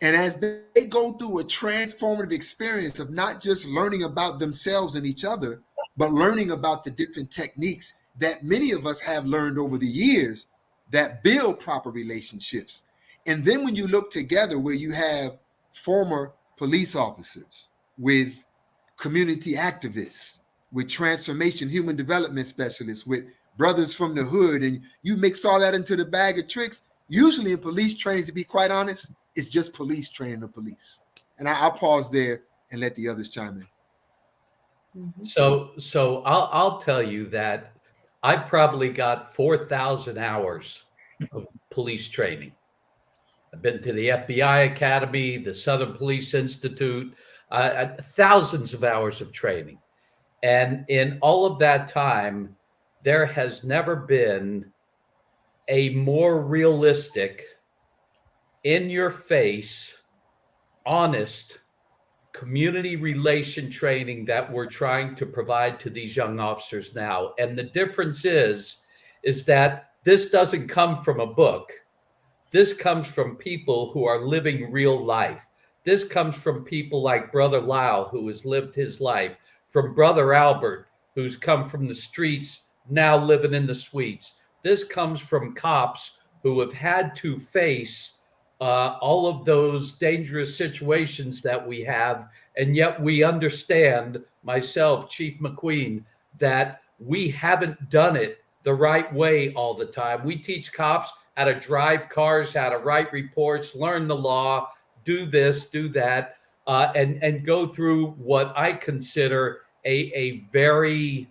And as they go through a transformative experience of not just learning about themselves and each other, but learning about the different techniques that many of us have learned over the years that build proper relationships. And then when you look together, where you have former police officers with community activists, with transformation, human development specialists, with brothers from the hood, and you mix all that into the bag of tricks, usually in police training, to be quite honest, it's just police training the police. And I'll pause there and let the others chime in. So I'll tell you that I probably got 4,000 hours of police training. I've been to the FBI Academy, the Southern Police Institute, thousands of hours of training. And in all of that time, there has never been a more realistic, in your face, honest community relation training that we're trying to provide to these young officers now. And the difference is that this doesn't come from a book. This comes from people who are living real life. This comes from people like Brother Lyle, who has lived his life, from Brother Albert, who's come from the streets, now living in the suites. This comes from cops who have had to face all of those dangerous situations that we have, and yet we understand, myself, Chief McQueen, that we haven't done it the right way all the time. We teach cops how to drive cars, how to write reports, learn the law, do this, do that, and go through what I consider a very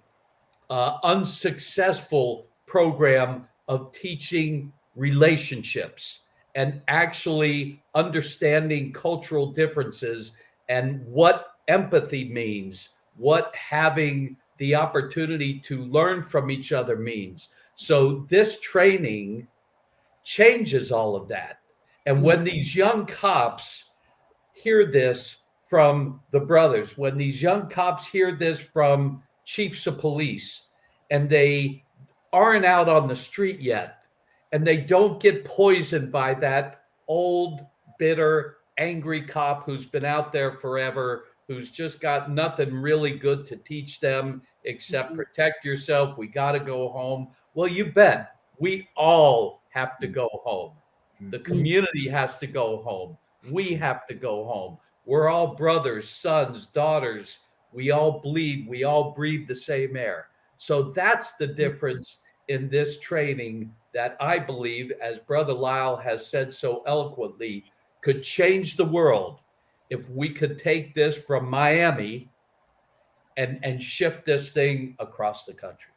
unsuccessful program of teaching relationships and actually understanding cultural differences and what empathy means, what having the opportunity to learn from each other means. So this training changes all of that. And when these young cops hear this from the brothers, when these young cops hear this from chiefs of police, and they aren't out on the street yet, and they don't get poisoned by that old, bitter, angry cop who's been out there forever, who's just got nothing really good to teach them except protect yourself. We got to go home. Well, you bet. We all have to go home. The community has to go home. We have to go home. We're all brothers, sons, daughters. We all bleed. We all breathe the same air. So that's the difference in this training that I believe, as Brother Lyle has said so eloquently, could change the world if we could take this from Miami and shift this thing across the country.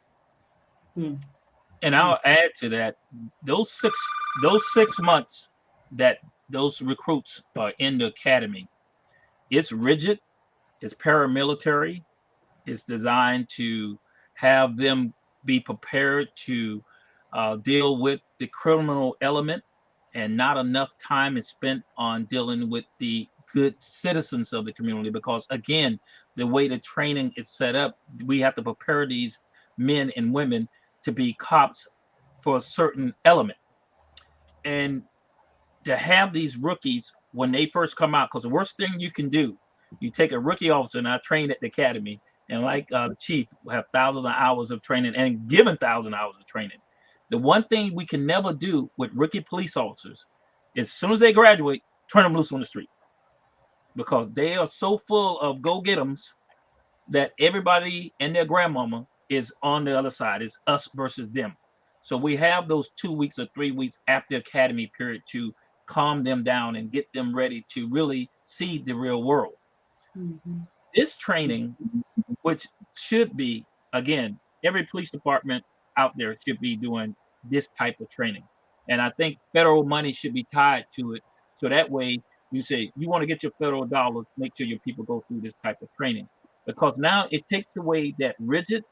And I'll add to that, those six months that those recruits are in the academy, it's rigid, It's paramilitary. It's designed to have them be prepared to deal with the criminal element, and not enough time is spent on dealing with the good citizens of the community. Because again, the way the training is set up, we have to prepare these men and women to be cops for a certain element. And to have these rookies when they first come out, because the worst thing you can do, you take a rookie officer, and I trained at the academy, and like the chief, have thousands of hours of training and given thousands of hours of training. The one thing we can never do with rookie police officers is, as soon as they graduate, turn them loose on the street, because they are so full of go-get-ems that everybody and their grandmama is on the other side. It's us versus them. So we have those 2 weeks or 3 weeks after academy period to calm them down and get them ready to really see the real world. Mm-hmm. This training, which should be, again, every police department out there should be doing this type of training. And I think federal money should be tied to it. So that way you say, you want to get your federal dollars, make sure your people go through this type of training. Because now it takes away that rigid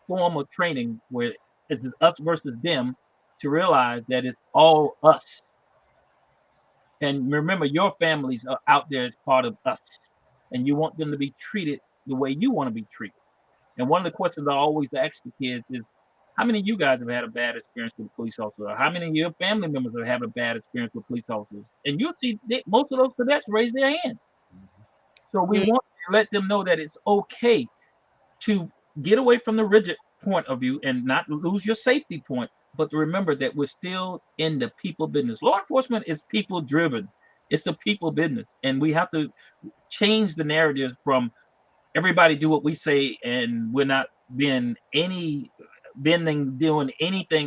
form of training where it's us versus them, to realize that it's all us. And remember, your families are out there as part of us, and you want them to be treated the way you want to be treated. And one of the questions I always ask the kids is, how many of you guys have had a bad experience with a police officer? Or how many of your family members have had a bad experience with police officers? And you'll see most of those cadets raise their hand. So we want to let them know that it's okay to get away from the rigid point of view and not lose your safety point, but to remember that we're still in the people business. Law enforcement is people driven. It's a people business. And we have to change the narrative from everybody do what we say, and we're not doing anything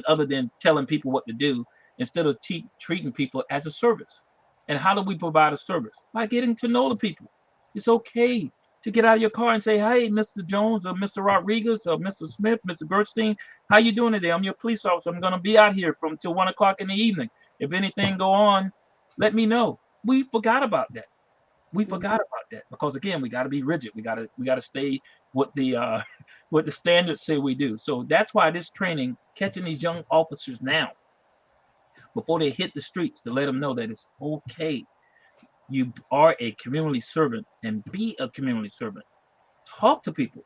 other than telling people what to do, instead of treating people as a service. And how do we provide a service? By getting to know the people. It's okay to get out of your car and say, hey, Mr. Jones or Mr. Rodriguez or Mr. Smith, Mr. Gerstein, how you doing today? I'm your police officer. I'm going to be out here from till 1 o'clock in the evening. If anything go on, let me know. We forgot about that. We forgot about that, because again, we got to be rigid. We got to stay with the what the standards say we do. So that's why this training, catching these young officers now before they hit the streets, to let them know that it's okay. You are a community servant, and be a community servant. Talk to people.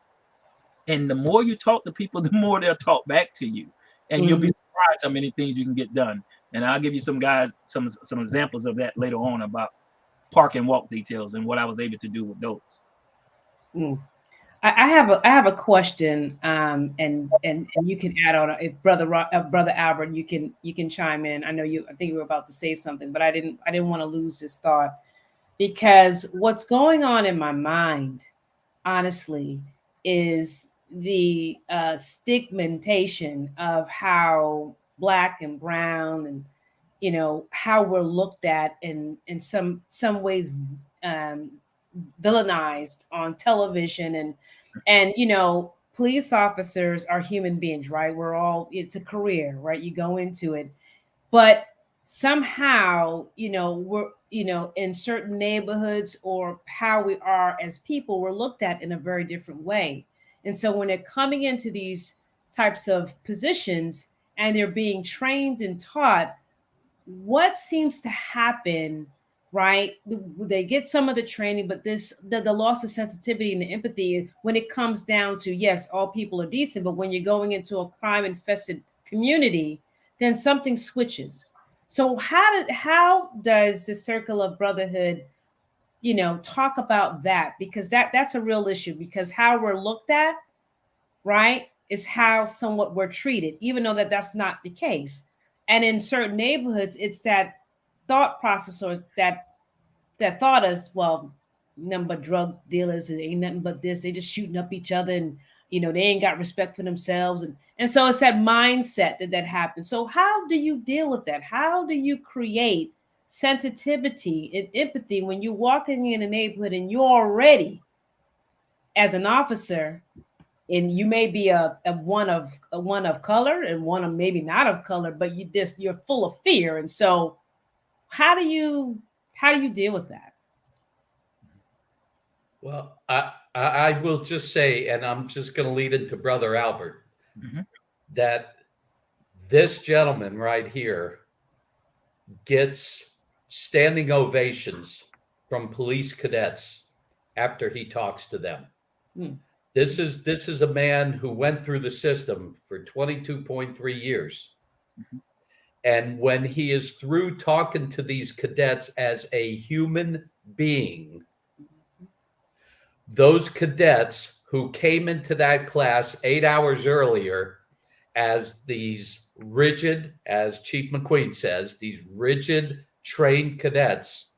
And the more you talk to people, the more they'll talk back to you. And you'll be surprised how many things you can get done. And I'll give you some examples of that later on, about park and walk details and what I was able to do with those. I have a question, and you can add on, if brother Albert, you can chime in. I think you were about to say something, but I didn't want to lose this thought, because what's going on in my mind, honestly, is the stigmatization of how Black and brown, and how we're looked at in some ways, villainized on television, and police officers are human beings, right? It's a career, right? You go into it, but somehow, we're in certain neighborhoods, or how we are as people, we're looked at in a very different way. And so when they're coming into these types of positions and they're being trained and taught, what seems to happen, right? They get some of the training, but the loss of sensitivity and the empathy, when it comes down to, yes, all people are decent, but when you're going into a crime infested community, then something switches. So how does the circle of brotherhood, talk about that? Because that's a real issue, because how we're looked at, right, is how somewhat we're treated, even though that's not the case. And in certain neighborhoods, it's that thought process, or that thought is, well, nothing but drug dealers, and ain't nothing but this. They just shooting up each other, and they ain't got respect for themselves, and so it's that mindset that happens. So how do you deal with that? How do you create sensitivity and empathy when you're walking in a neighborhood and you're already, as an officer, and you may be a one of color, and one of maybe not of color, but you're full of fear. And so how do you deal with that? Well, I will just say, and I'm just going to lead into Brother Albert, that this gentleman right here gets standing ovations from police cadets after he talks to them. This is a man who went through the system for 22.3 years. And when he is through talking to these cadets as a human being, those cadets who came into that class 8 hours earlier as these rigid, as Chief McQueen says, these rigid trained cadets,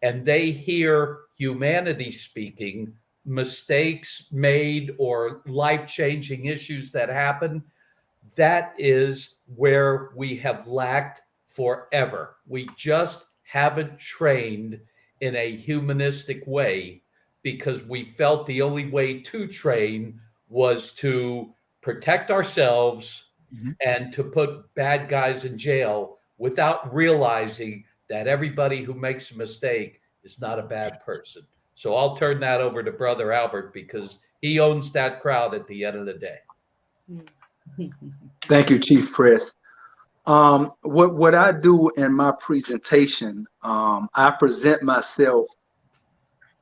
and they hear humanity speaking, mistakes made or life-changing issues that happen, that is where we have lacked forever. We just haven't trained in a humanistic way because we felt the only way to train was to protect ourselves and to put bad guys in jail without realizing that everybody who makes a mistake is not a bad person. So I'll turn that over to Brother Albert because he owns that crowd at the end of the day. Thank you, Chief Press. What I do in my presentation, I present myself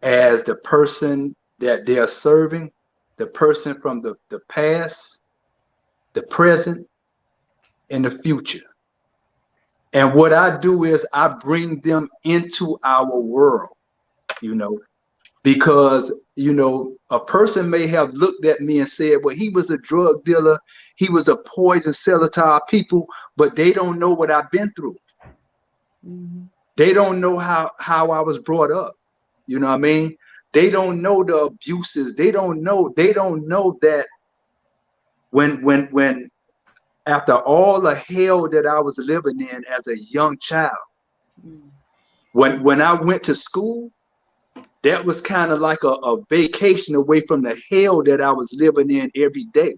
as the person that they are serving, the person from the past, the present, and the future. And what I do is I bring them into our world, because, a person may have looked at me and said, well, he was a drug dealer, he was a poison seller to our people, but they don't know what I've been through. They don't know how I was brought up. You know what I mean? They don't know the abuses. They don't know that when after all the hell that I was living in as a young child, when I went to school, that was kind of like a vacation away from the hell that I was living in every day.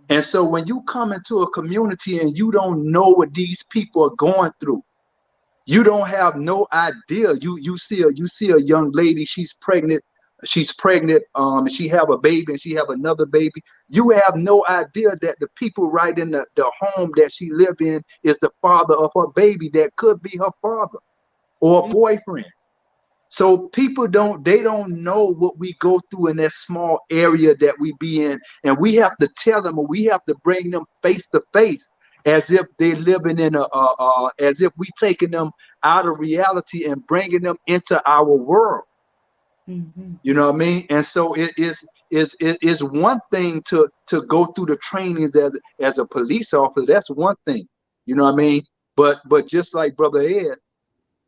And so when you come into a community and you don't know what these people are going through, you don't have no idea. You see a young lady, she's pregnant, and she have a baby and she have another baby. You have no idea that the people right in the home that she live in is the father of her baby that could be her father or a boyfriend. So people don't know what we go through in that small area that we be in, and we have to tell them, or we have to bring them face to face, as if they're living in as if we taking them out of reality and bringing them into our world. You know what I mean? And so it is one thing to go through the trainings as a police officer. That's one thing. You know what I mean? But just like Brother Ed,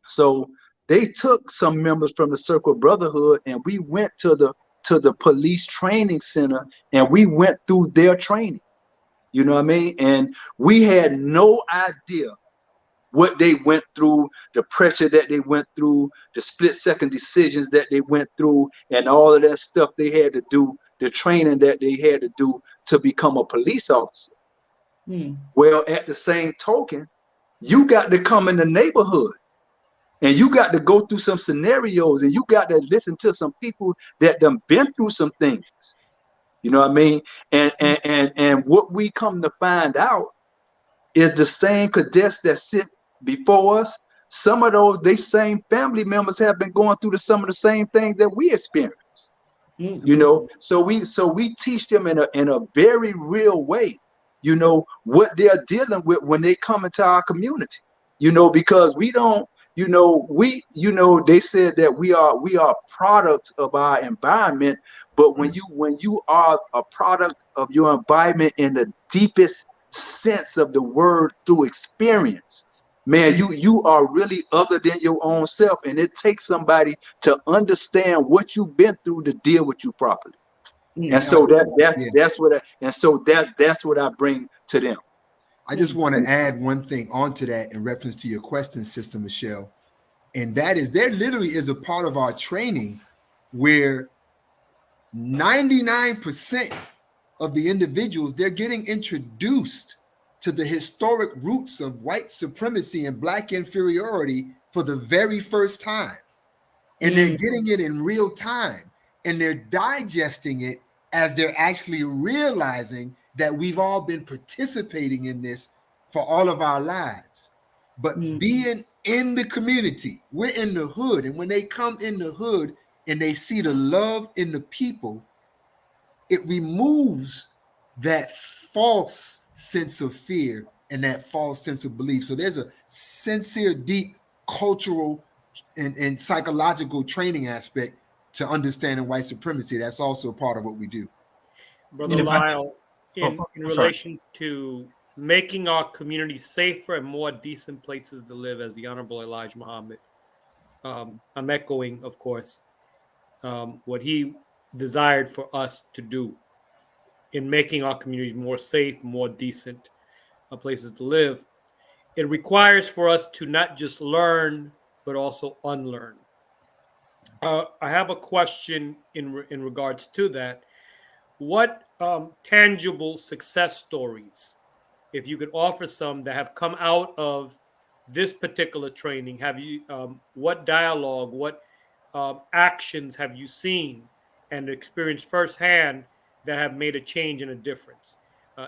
so they took some members from the Circle of Brotherhood, and we went to the police training center, and we went through their training. You know what I mean? And we had no idea what they went through, the pressure that they went through, the split-second decisions that they went through, and all of that stuff they had to do, the training that they had to do to become a police officer. Well, at the same token, you got to come in the neighborhood. And you got to go through some scenarios, and you got to listen to some people that done been through some things. You know what I mean? And what we come to find out is the same cadets that sit before us. Some of they same family members have been going through some of the same things that we experience. So we teach them in a very real way, what they're dealing with when they come into our community. Because we don't. They said that we are products of our environment, but when you are a product of your environment in the deepest sense of the word through experience, man, you are really other than your own self, and it takes somebody to understand what you've been through to deal with you properly. And so that's what I bring to them. I just want to add one thing onto that in reference to your question, Sister Michelle, and that is there literally is a part of our training where 99% of the individuals, they're getting introduced to the historic roots of white supremacy and Black inferiority for the very first time. And they're getting it in real time. and they're digesting it as they're actually realizing that we've all been participating in this for all of our lives. But being in the community, we're in the hood, and when they come in the hood and they see the love in the people, it removes that false sense of fear and that false sense of belief. So there's a sincere, deep cultural and psychological training aspect to understanding white supremacy. That's also a part of what we do. Brother Lyle, in sorry. relation to making our communities safer and more decent places to live, as the Honorable Elijah Muhammad, I'm echoing, of course, what he desired for us to do in making our communities more safe, more decent places to live. It requires for us to not just learn, but also unlearn. I have a question in regards to that. What tangible success stories, if you could offer some, that have come out of this particular training, have you? What dialogue, what actions have you seen and experienced firsthand that have made a change and a difference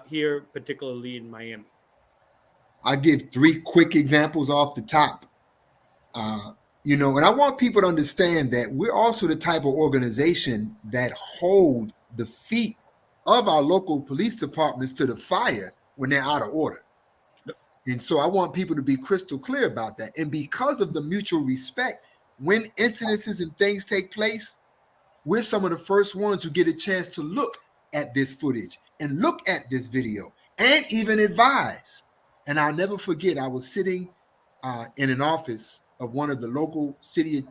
here, particularly in Miami? I give 3 quick examples off the top. And I want people to understand that we're also the type of organization that hold the feet of our local police departments to the fire when they're out of order. And so I want people to be crystal clear about that. And because of the mutual respect, when incidences and things take place, we're some of the first ones who get a chance to look at this footage and look at this video and even advise. And I'll never forget, I was sitting in an office of one of the local city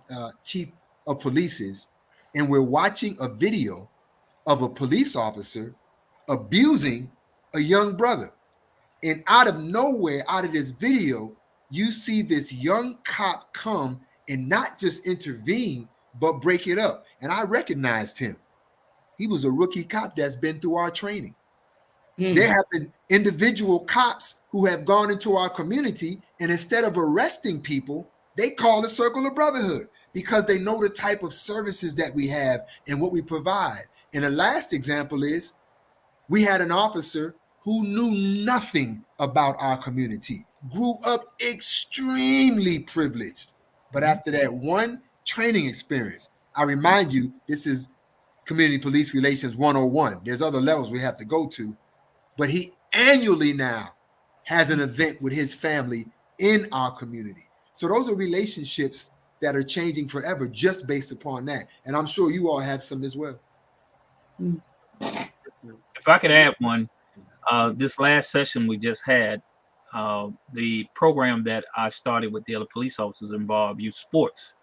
chief of polices, and we're watching a video of a police officer abusing a young brother. And out of nowhere, out of this video, you see this young cop come and not just intervene, but break it up. And I recognized him. He was a rookie cop that's been through our training. There have been individual cops who have gone into our community, and instead of arresting people, they call the Circle of Brotherhood because they know the type of services that we have and what we provide. And the last example is we had an officer who knew nothing about our community, grew up extremely privileged. But after that one training experience, I remind you, this is Community Police Relations 101. There's other levels we have to go to. But he annually now has an event with his family in our community. So those are relationships that are changing forever just based upon that. And I'm sure you all have some as well. If I could add one, this last session we just had, the program that I started with the other police officers involved youth sports.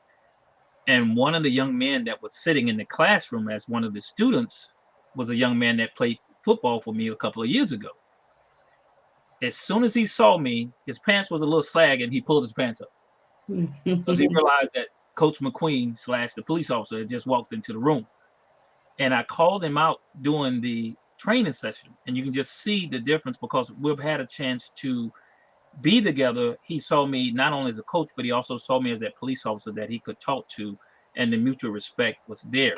And one of the young men that was sitting in the classroom as one of the students was a young man that played football for me a couple of years ago. As soon as he saw me, his pants was a little sag and he pulled his pants up because he realized that Coach McQueen / the police officer had just walked into the room. And I called him out during the training session, and you can just see the difference because we've had a chance to be together. He saw me not only as a coach, but he also saw me as that police officer that he could talk to, and the mutual respect was there.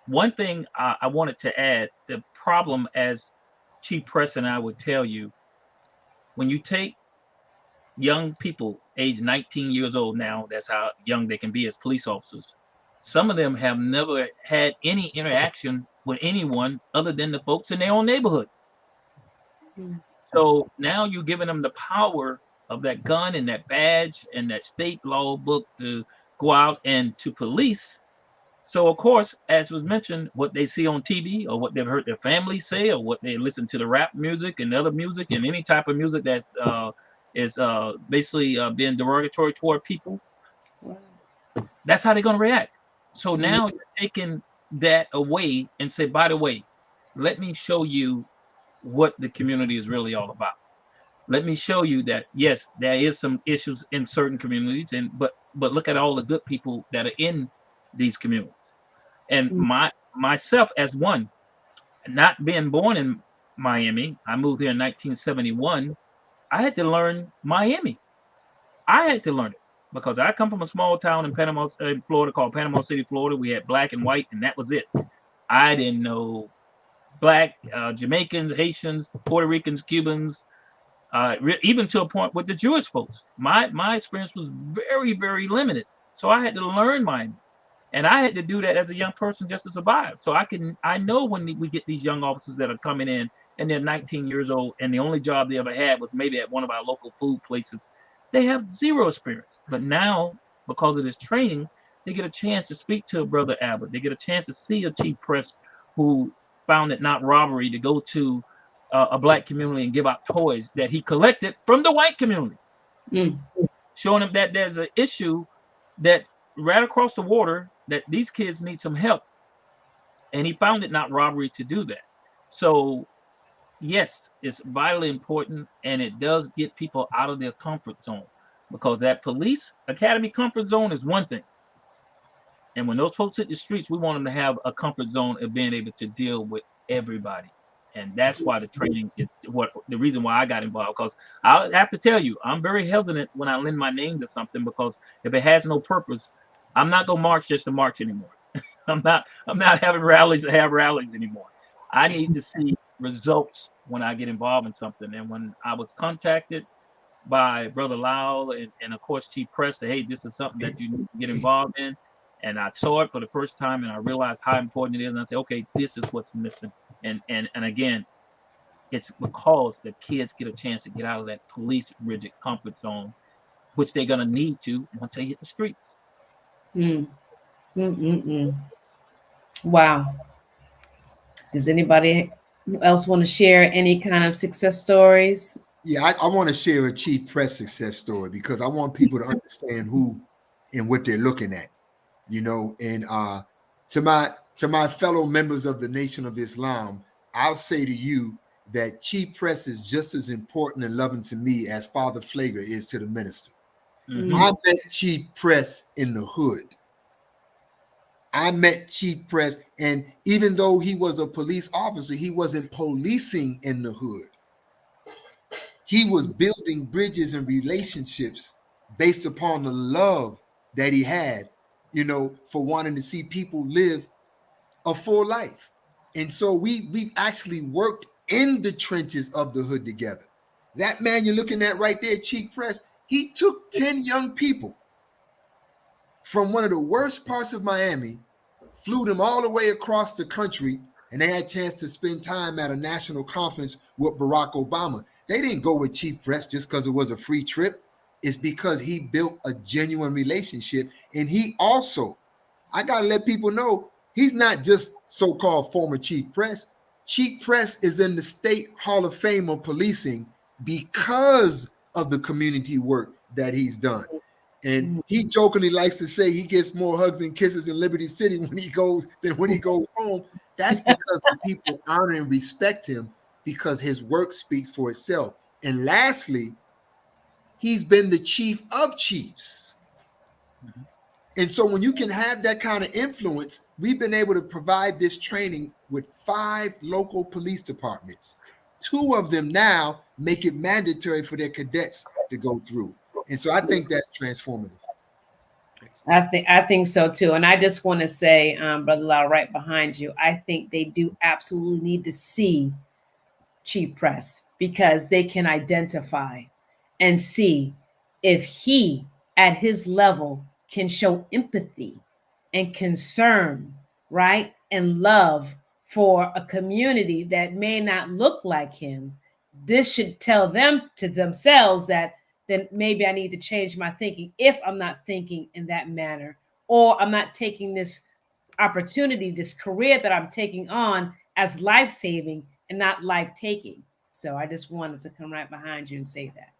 One thing I wanted to add, the problem, as Chief Press and I would tell you, when you take young people, age 19 years old now, that's how young they can be as police officers. Some of them have never had any interaction with anyone other than the folks in their own neighborhood. So now you're giving them the power of that gun and that badge and that state law book to go out and to police. So, of course, as was mentioned, what they see on TV or what they've heard their families say or what they listen to the rap music and other music and any type of music that's is basically being derogatory toward people, that's how they're going to react. So now you're taking that away and say, by the way, let me show you what the community is really all about. Let me show you that, yes, there is some issues in certain communities, but look at all the good people that are in these communities. And myself as one, not being born in Miami, I moved here in 1971. I had to learn Miami. I had to learn it. because I come from a small town in Panama, Florida, called Panama City, Florida. We had black and white, and that was it. I didn't know black, Jamaicans, Haitians, Puerto Ricans, Cubans, even to a point with the Jewish folks. My experience was very, very limited. So I had to learn mine. And I had to do that as a young person just to survive. So I know when we get these young officers that are coming in and they're 19 years old and the only job they ever had was maybe at one of our local food places, they have zero experience. But now, because of this training, they get a chance to speak to a Brother Albert. They get a chance to see a Chief Press who found it not robbery to go to a black community and give out toys that he collected from the white community, showing them that there's an issue that right across the water that these kids need some help, and he found it not robbery to do that. So yes, it's vitally important, and it does get people out of their comfort zone, because that police academy comfort zone is one thing, and when those folks hit the streets, we want them to have a comfort zone of being able to deal with everybody. And that's why the training is the reason why I got involved. Because I have to tell you, I'm very hesitant when I lend my name to something, because if it has no purpose, I'm not gonna march just to march anymore. I'm not having rallies to have rallies anymore. I need to see results when I get involved in something. And when I was contacted by Brother Lyle and of course Chief Press, that hey, this is something that you need to get involved in. And I saw it for the first time and I realized how important it is. And I said, okay, this is what's missing. And again, it's because the kids get a chance to get out of that police rigid comfort zone, which they're gonna need to once they hit the streets. Wow. Does anybody else want to share any kind of success stories? Yeah, I want to share a Chief Press success story because I want people to understand who and what they're looking at, you know. And to my fellow members of the Nation of Islam, I'll say to you that Chief Press is just as important and loving to me as Father Flager is to the minister. I met Chief Press in the hood. I met Chief Press, and even though he was a police officer, he wasn't policing in the hood. He was building bridges and relationships based upon the love that he had, you know, for wanting to see people live a full life. And so we've actually worked in the trenches of the hood together. That man you're looking at right there, Chief Press, he took 10 young people from one of the worst parts of Miami, flew them all the way across the country, and they had a chance to spend time at a national conference with Barack Obama. They didn't go with Chief Press just because it was a free trip. It's because he built a genuine relationship. And he also, I got to let people know, he's not just so-called former Chief Press. Chief Press is in the State Hall of Fame of policing because of the community work that he's done. And he jokingly likes to say he gets more hugs and kisses in Liberty City when he goes home. That's because the people honor and respect him because his work speaks for itself. And lastly, he's been the chief of chiefs. And so when you can have that kind of influence, we've been able to provide this training with 5 local police departments. 2 of them now make it mandatory for their cadets to go through. And so I think that's transformative. I think so too. And I just want to say, Brother Lau, right behind you, I think they do absolutely need to see Chief Press because they can identify and see if he, at his level, can show empathy and concern, right? And love for a community that may not look like him. This should tell them to themselves that then maybe I need to change my thinking if I'm not thinking in that manner, or I'm not taking this opportunity, this career that I'm taking on as life-saving and not life-taking. So I just wanted to come right behind you and say that.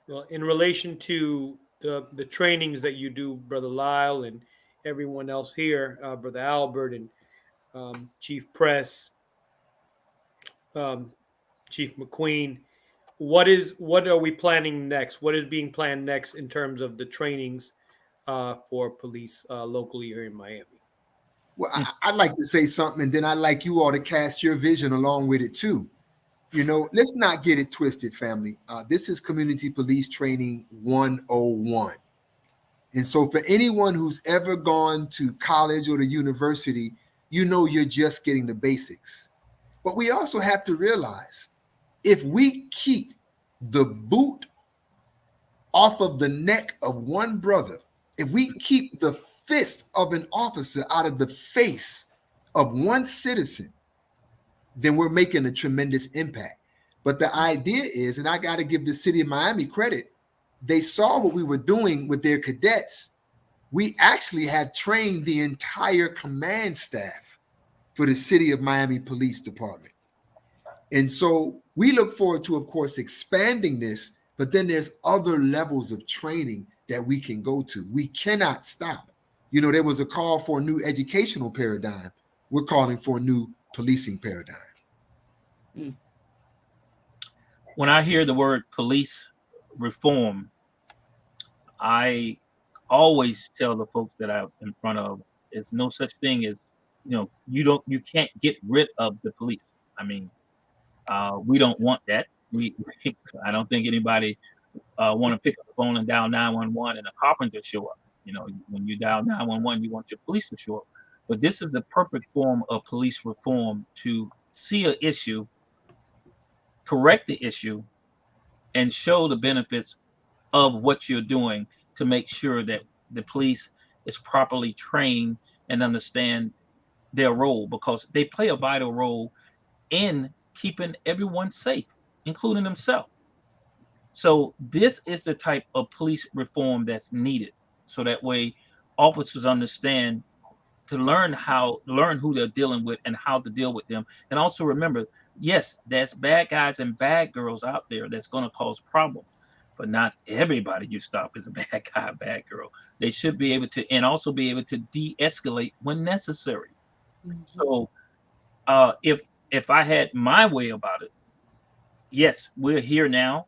Well, in relation to the trainings that you do, Brother Lyle, and everyone else here, Brother Albert and Chief Press, Chief McQueen, what are we planning next? What is being planned next in terms of the trainings for police locally here in Miami? Well, I'd like to say something, and then I'd like you all to cast your vision along with it too. You know, let's not get it twisted, family. This is Community Police Training 101. And so for anyone who's ever gone to college or the university, you know you're just getting the basics. But we also have to realize if we keep the boot off of the neck of one brother, if we keep the fist of an officer out of the face of one citizen, then we're making a tremendous impact. But the idea is, and I got to give the city of Miami credit, they saw what we were doing with their cadets. We actually have trained the entire command staff for the city of Miami Police Department. And so we look forward to, of course, expanding this, but then there's other levels of training that we can go to. We cannot stop. You know, there was a call for a new educational paradigm. We're calling for a new policing paradigm. When I hear the word police reform, I always tell the folks that I'm in front of, there's no such thing as, you can't get rid of the police. I mean, we don't want that. I don't think anybody want to pick up the phone and dial 911 and a carpenter show up. When you dial 911, you want your police to show up. But this is the perfect form of police reform to see an issue, correct the issue, and show the benefits of what you're doing to make sure that the police is properly trained and understand their role, because they play a vital role in keeping everyone safe, including themselves. So this is the type of police reform that's needed, so that way officers understand to learn who they're dealing with and how to deal with them. And also remember, yes, there's bad guys and bad girls out there that's going to cause problems, but not everybody you stop is a bad guy, bad girl. They should be able to, and also be able to de-escalate when necessary. So if I had my way about it, yes, we're here now,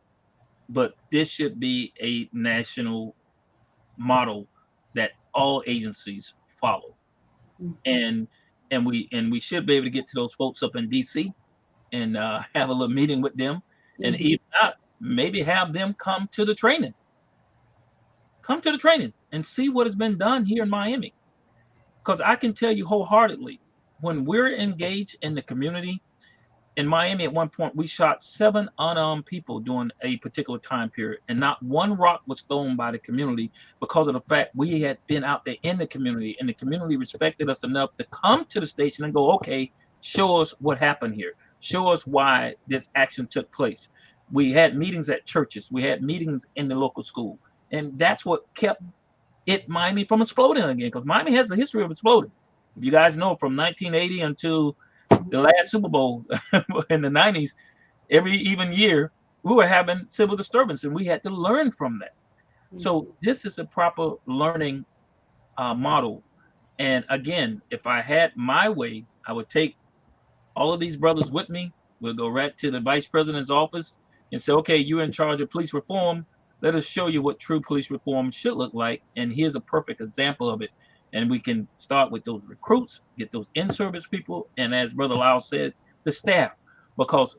but this should be a national model that all agencies follow. And we should be able to get to those folks up in DC and have a little meeting with them. And if not, maybe have them come to the training and see what has been done here in Miami. Because I can tell you wholeheartedly, when we're engaged in the community, in Miami at one point, we shot 7 unarmed people during a particular time period, and not one rock was thrown by the community because of the fact we had been out there in the community, and the community respected us enough to come to the station and go, okay, show us what happened here. Show us why this action took place. We had meetings at churches. We had meetings in the local school. And that's what kept Miami from exploding again, because Miami has a history of exploding. If you guys know, from 1980 until the last Super Bowl in the 90s, every even year, we were having civil disturbance, and we had to learn from that. So this is a proper learning model. And again, if I had my way, I would take all of these brothers with me. We'll go right to the vice president's office and say, okay, you're in charge of police reform. Let us show you what true police reform should look like. And here's a perfect example of it. And we can start with those recruits, get those in-service people, and as Brother Lyle said, the staff, because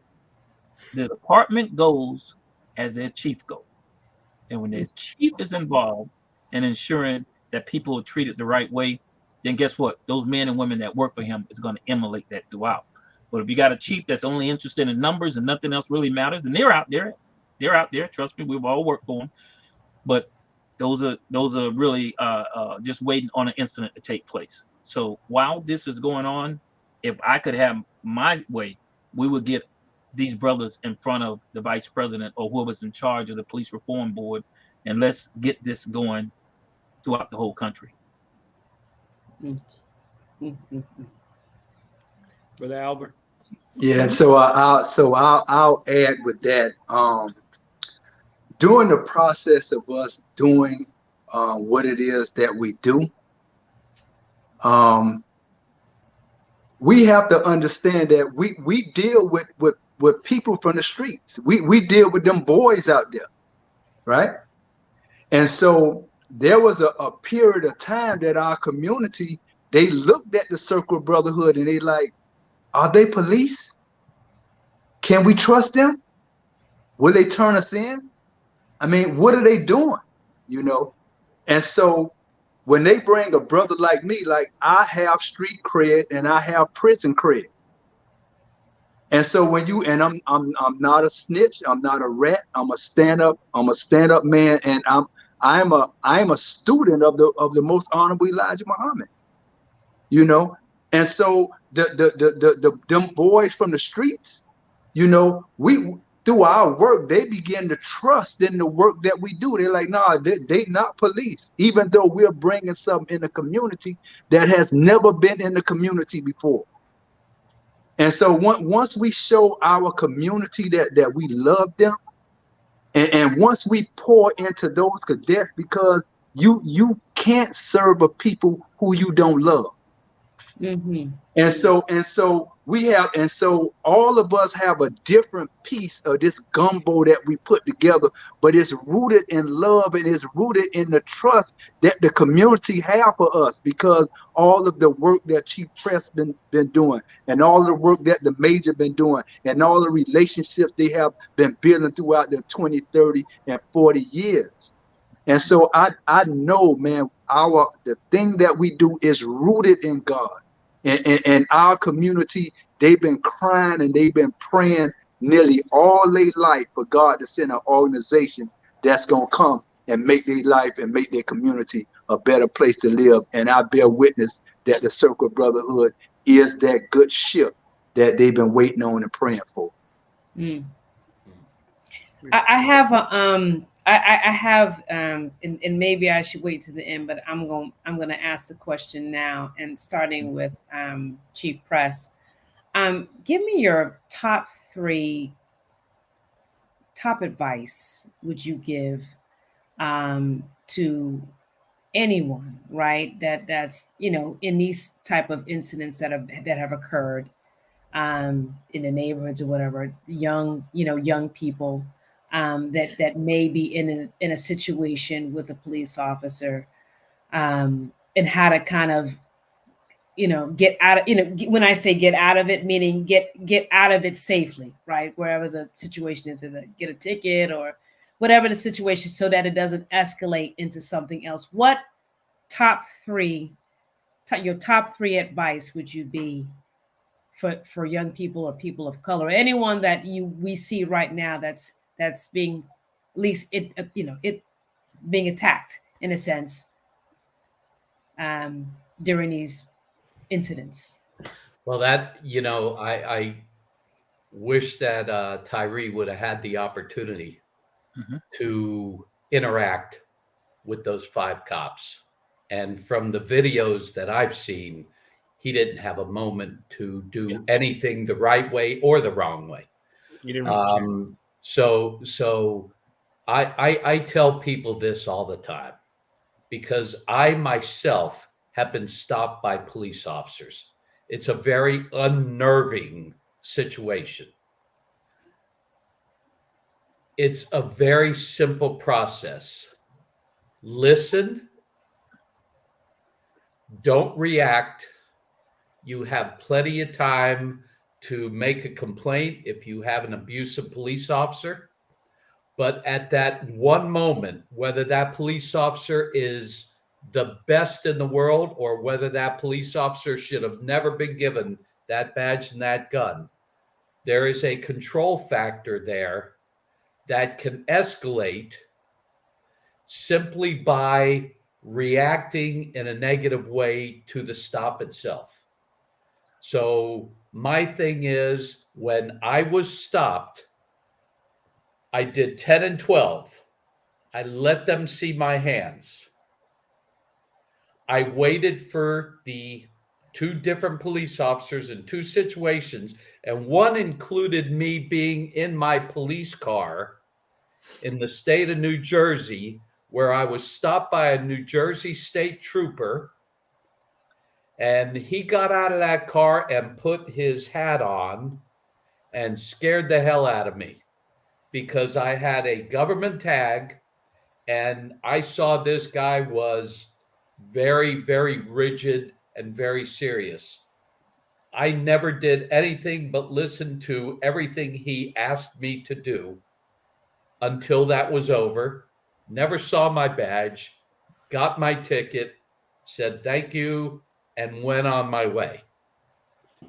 the department goes as their chief goes. And when their chief is involved in ensuring that people are treated the right way, then guess what? Those men and women that work for him is going to emulate that throughout. But if you got a chief that's only interested in numbers and nothing else really matters, and they're out there. Trust me, we've all worked for them. But those are really just waiting on an incident to take place. So while this is going on, if I could have my way, we would get these brothers in front of the vice president or whoever's in charge of the police reform board, and let's get this going throughout the whole country. Brother Albert. Yeah, so I'll add with that. During the process of us doing what it is that we do, we have to understand that we deal with people from the streets. We deal with them boys out there, right? And so there was a period of time that our community, they looked at the Circle of Brotherhood and they like, are they police? Can we trust them? Will they turn us in? I mean, what are they doing? You know? And so when they bring a brother like me, like I have street cred and I have prison cred. And so when you, and I'm not a snitch, I'm not a rat, I'm a stand-up man, and I'm a student of the most honorable Elijah Muhammad, you know. And so them boys from the streets, you know, we through our work, they begin to trust in the work that we do. They're like, nah, they not police, even though we're bringing something in the community that has never been in the community before. And so once we show our community that we love them, and once we pour into those cadets, because you can't serve a people who you don't love. Mm-hmm. And so we have, and so all of us have a different piece of this gumbo that we put together, but it's rooted in love and it's rooted in the trust that the community have for us, because all of the work that Chief Press been doing, and all the work that the Major been doing, and all the relationships they have been building throughout their 20, 30, and 40 years. And so I know, man, the thing that we do is rooted in God. And our community, they've been crying and they've been praying nearly all their life for God to send an organization that's going to come and make their life and make their community a better place to live. And I bear witness that the Circle of Brotherhood is that good ship that they've been waiting on and praying for. Mm. I have a I have and maybe I should wait to the end, but I'm going to ask the question now, and starting with Chief Press. Give me your top advice would you give to anyone, right? That's in these type of incidents that have occurred in the neighborhoods or whatever, young people that may be in a situation with a police officer, and how to kind of get out of when I say get out of it, meaning get out of it safely, right? Wherever the situation is, either get a ticket or whatever the situation, so that it doesn't escalate into something else. What your top three advice would you be for young people or people of color, anyone that we see right now that's being, at least it being attacked in a sense during these incidents? Well, I wish that Tyree would have had the opportunity to interact with those 5 cops. And from the videos that I've seen, he didn't have a moment to do anything the right way or the wrong way. You didn't have a chance. So I tell people this all the time, because I myself have been stopped by police officers. It's a very unnerving situation. It's a very simple process. Listen. Don't react. You have plenty of time to make a complaint if you have an abusive police officer. But at that one moment, whether that police officer is the best in the world or whether that police officer should have never been given that badge and that gun, there is a control factor there that can escalate simply by reacting in a negative way to the stop itself. So my thing is, when I was stopped, I did 10 and 12. I let them see my hands. I waited for the 2 different police officers in 2 situations, and one included me being in my police car in the state of New Jersey, where I was stopped by a New Jersey state trooper, and he got out of that car and put his hat on and scared the hell out of me, because I had a government tag and I saw this guy was very, very rigid and very serious. I never did anything but listen to everything he asked me to do until that was over. Never saw my badge, got my ticket, said thank you, and went on my way.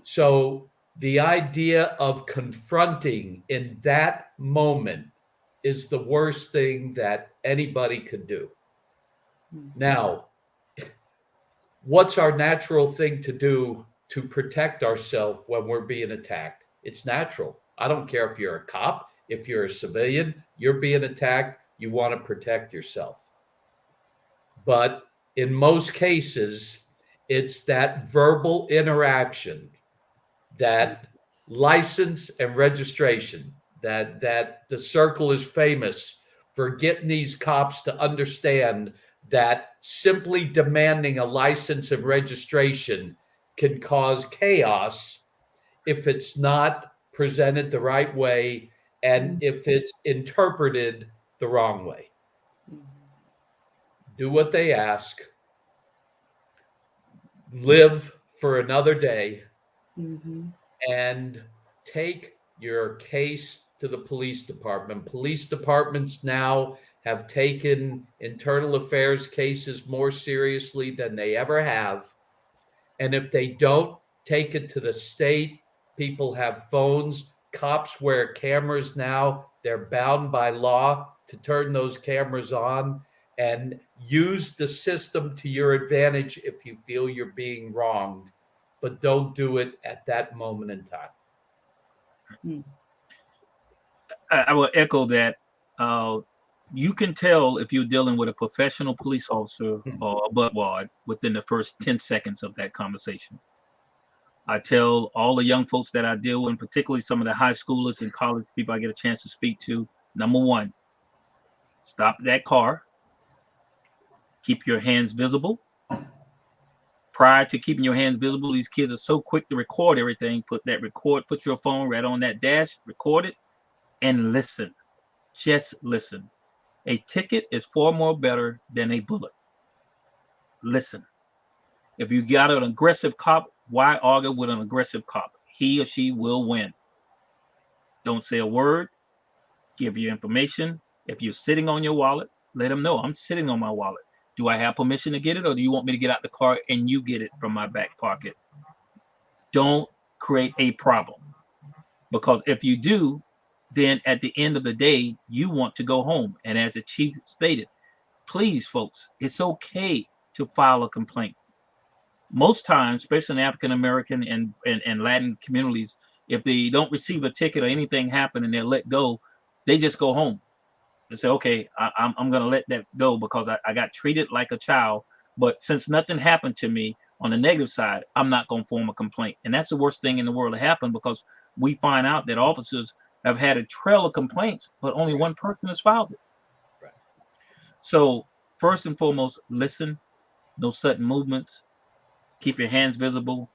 So the idea of confronting in that moment is the worst thing that anybody could do. Now, what's our natural thing to do to protect ourselves when we're being attacked? It's natural. I don't care if you're a cop, if you're a civilian, you're being attacked, you want to protect yourself. But in most cases, it's that verbal interaction, that license and registration, that the circle is famous for getting these cops to understand that simply demanding a license and registration can cause chaos if it's not presented the right way and if it's interpreted the wrong way. Do what they ask, live for another day, and take your case to the police department. Police departments now have taken internal affairs cases more seriously than they ever have. And if they don't take it to the state, people have phones. Cops wear cameras now. They're bound by law to turn those cameras on and use the system to your advantage if you feel you're being wronged, but don't do it at that moment in time. I will echo that. You can tell if you're dealing with a professional police officer or a buttwad within the first 10 seconds of that conversation. I tell all the young folks that I deal with, and particularly some of the high schoolers and college people I get a chance to speak to, number one, stop that car. Keep your hands visible. Prior to keeping your hands visible, these kids are so quick to record everything. Put your phone right on that dash, record it, and listen. Just listen. A ticket is far more better than a bullet. Listen. If you got an aggressive cop, why argue with an aggressive cop? He or she will win. Don't say a word. Give your information. If you're sitting on your wallet, let them know I'm sitting on my wallet. Do I have permission to get it, or do you want me to get out the car and you get it from my back pocket? Don't create a problem, because if you do, then at the end of the day, you want to go home. And as the chief stated, please, folks, it's okay to file a complaint. Most times, especially in African American and Latin communities, if they don't receive a ticket or anything happen and they're let go, they just go home. They say, okay, I'm going to let that go because I got treated like a child. But since nothing happened to me on the negative side, I'm not going to form a complaint. And that's the worst thing in the world to happen, because we find out that officers have had a trail of complaints, but only one person has filed it. Right. So first and foremost, listen, no sudden movements, keep your hands visible,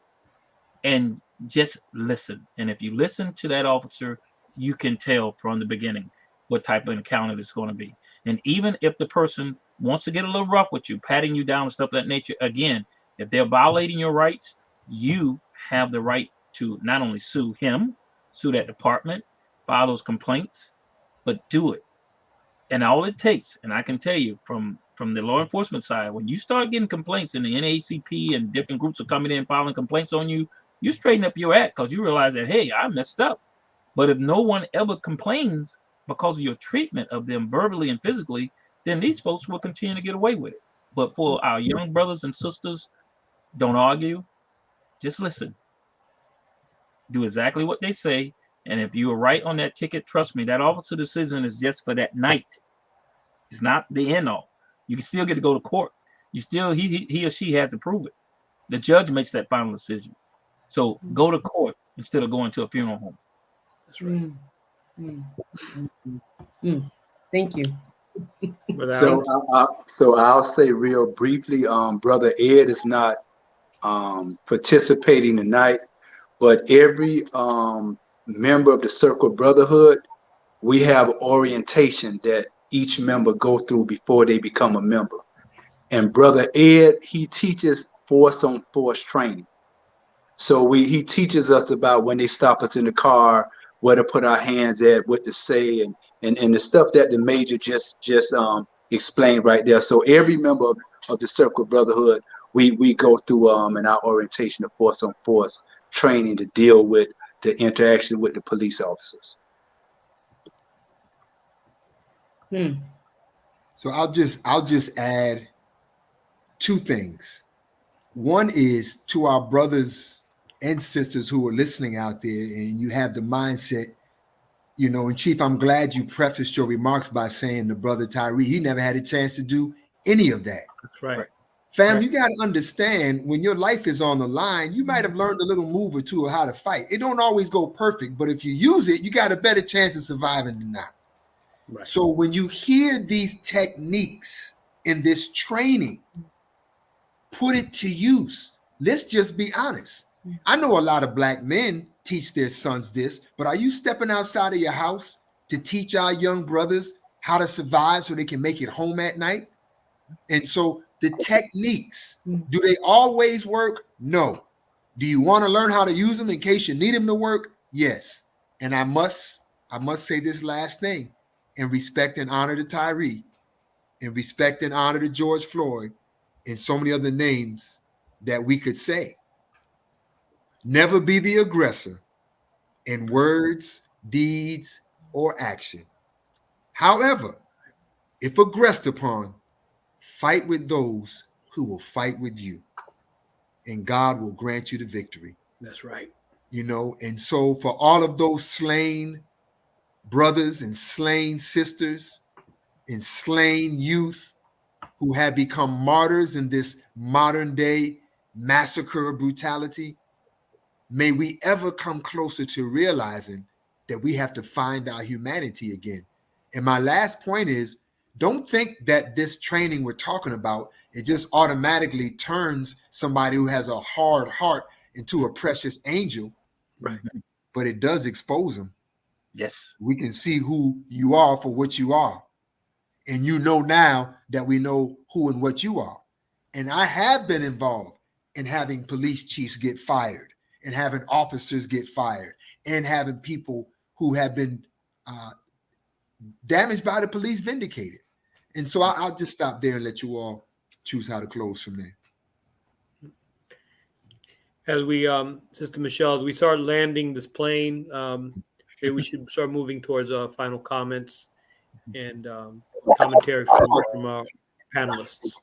and just listen. And if you listen to that officer, you can tell from the beginning what type of encounter it's going to be. And even if the person wants to get a little rough with you, patting you down and stuff of that nature, again, if they're violating your rights, you have the right to not only sue him, sue that department, file those complaints, but do it. And all it takes, and I can tell you from the law enforcement side, when you start getting complaints and the NAACP and different groups are coming in filing complaints on you, you straighten up your act because you realize that, hey, I messed up. But if no one ever complains because of your treatment of them verbally and physically, then these folks will continue to get away with it. But for our young brothers and sisters, don't argue, just listen. Do exactly what they say. And if you are right on that ticket, trust me, that officer decision is just for that night. It's not the end all. You can still get to go to court. You still, he or she has to prove it. The judge makes that final decision. So go to court instead of going to a funeral home. That's right. Thank you. So I'll say real briefly, Brother Ed is not participating tonight, but every member of the Circle Brotherhood, we have orientation that each member go through before they become a member. And Brother Ed, he teaches force on force training. So he teaches us about when they stop us in the car, where to put our hands at, what to say, and the stuff that the major just explained right there. So every member of the Circle Brotherhood, we go through in our orientation of force on force training to deal with the interaction with the police officers. So I'll just add two things. One is to our brothers and sisters who are listening out there, and you have the mindset, you know, and Chief, I'm glad you prefaced your remarks by saying the brother Tyree, he never had a chance to do any of that. That's right. Fam, you got to understand when your life is on the line, you might have learned a little move or two of how to fight. It don't always go perfect, but if you use it, you got a better chance of surviving than not. Right. So when you hear these techniques in this training, put it to use. Let's just be honest. I know a lot of black men teach their sons this, but are you stepping outside of your house to teach our young brothers how to survive so they can make it home at night? And so the techniques, do they always work? No. Do you want to learn how to use them in case you need them to work? Yes. And I must say this last thing, in respect and honor to Tyree, in respect and honor to George Floyd, and so many other names that we could say. Never be the aggressor in words, deeds, or action. However, if aggressed upon, fight with those who will fight with you, and God will grant you the victory. That's right. You know, and so for all of those slain brothers and slain sisters and slain youth who have become martyrs in this modern day massacre of brutality, may we ever come closer to realizing that we have to find our humanity again. And my last point is, don't think that this training we're talking about, it just automatically turns somebody who has a hard heart into a precious angel. Right. But it does expose them. Yes. We can see who you are for what you are. And you know now that we know who and what you are. And I have been involved in having police chiefs get fired and having officers get fired and having people who have been damaged by the police vindicated. And so I'll just stop there and let you all choose how to close from there. As we, Sister Michelle, as we start landing this plane, maybe we should start moving towards final comments and commentary from our panelists.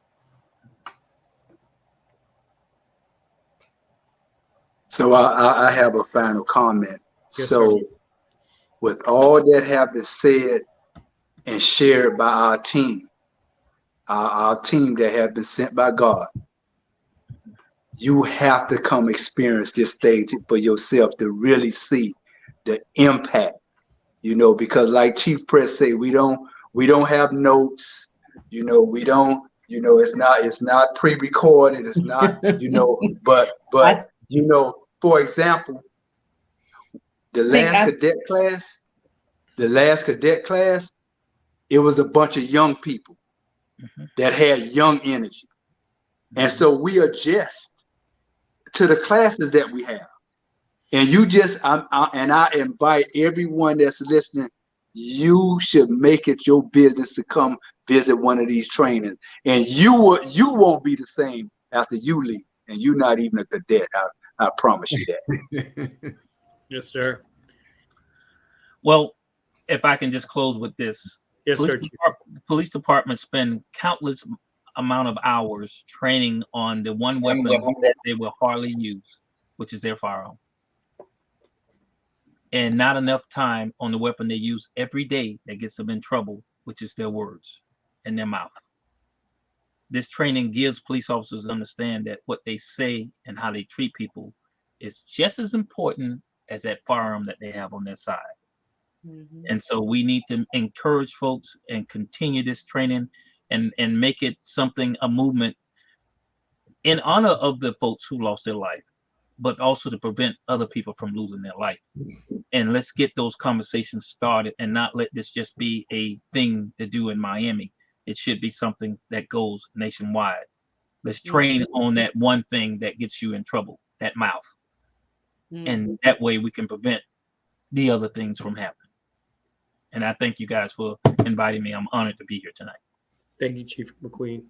So I have a final comment. Yes, so sir. With all that have been said and shared by our team that have been sent by God, you have to come experience this stage for yourself to really see the impact, you know, because like Chief Press say, we don't have notes, you know, it's not pre-recorded, it's not, you know, but you know, for example, the last cadet class, it was a bunch of young people that had young energy. And so we adjust to the classes that we have. And I invite everyone that's listening, you should make it your business to come visit one of these trainings. And you won't be the same after you leave. And you're not even a cadet. I promise you that. Yes, sir. Well, if I can just close with this. Yes, sir. Police departments spend countless amount of hours training on the one weapon that they will hardly use, which is their firearm. And not enough time on the weapon they use every day that gets them in trouble, which is their words and their mouth. This training gives police officers to understand that what they say and how they treat people is just as important as that firearm that they have on their side. And so we need to encourage folks and continue this training and make it something, a movement in honor of the folks who lost their life, but also to prevent other people from losing their life. And let's get those conversations started and not let this just be a thing to do in Miami. It should be something that goes nationwide. Let's train on that one thing that gets you in trouble, that mouth. And that way we can prevent the other things from happening. And I thank you guys for inviting me. I'm honored to be here tonight. Thank you, Chief McQueen.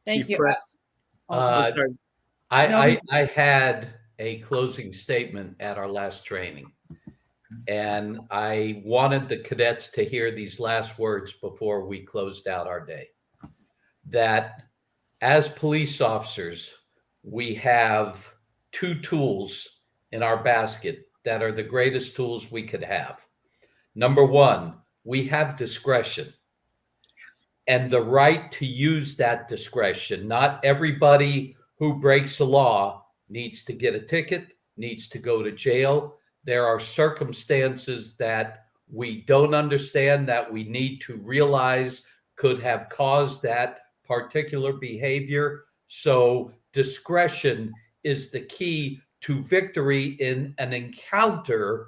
Thank Chief you. Press. Sorry. I had a closing statement at our last training, and I wanted the cadets to hear these last words before we closed out our day. That as police officers, we have two tools in our basket that are the greatest tools we could have. Number one, we have discretion and the right to use that discretion. Not everybody who breaks the law needs to get a ticket, needs to go to jail. There are circumstances that we don't understand that we need to realize could have caused that particular behavior. So discretion is the key to victory in an encounter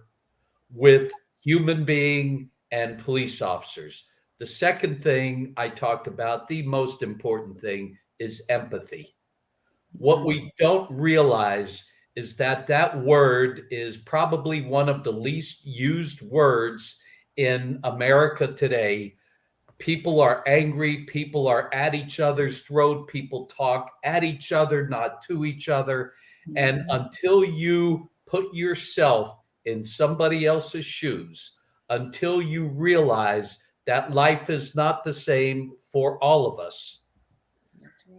with human being and police officers. The second thing I talked about, the most important thing, is empathy. What we don't realize is that that word is probably one of the least used words in America today. People are angry. People are at each other's throat. People talk at each other, not to each other. And until you put yourself in somebody else's shoes, until you realize that life is not the same for all of us,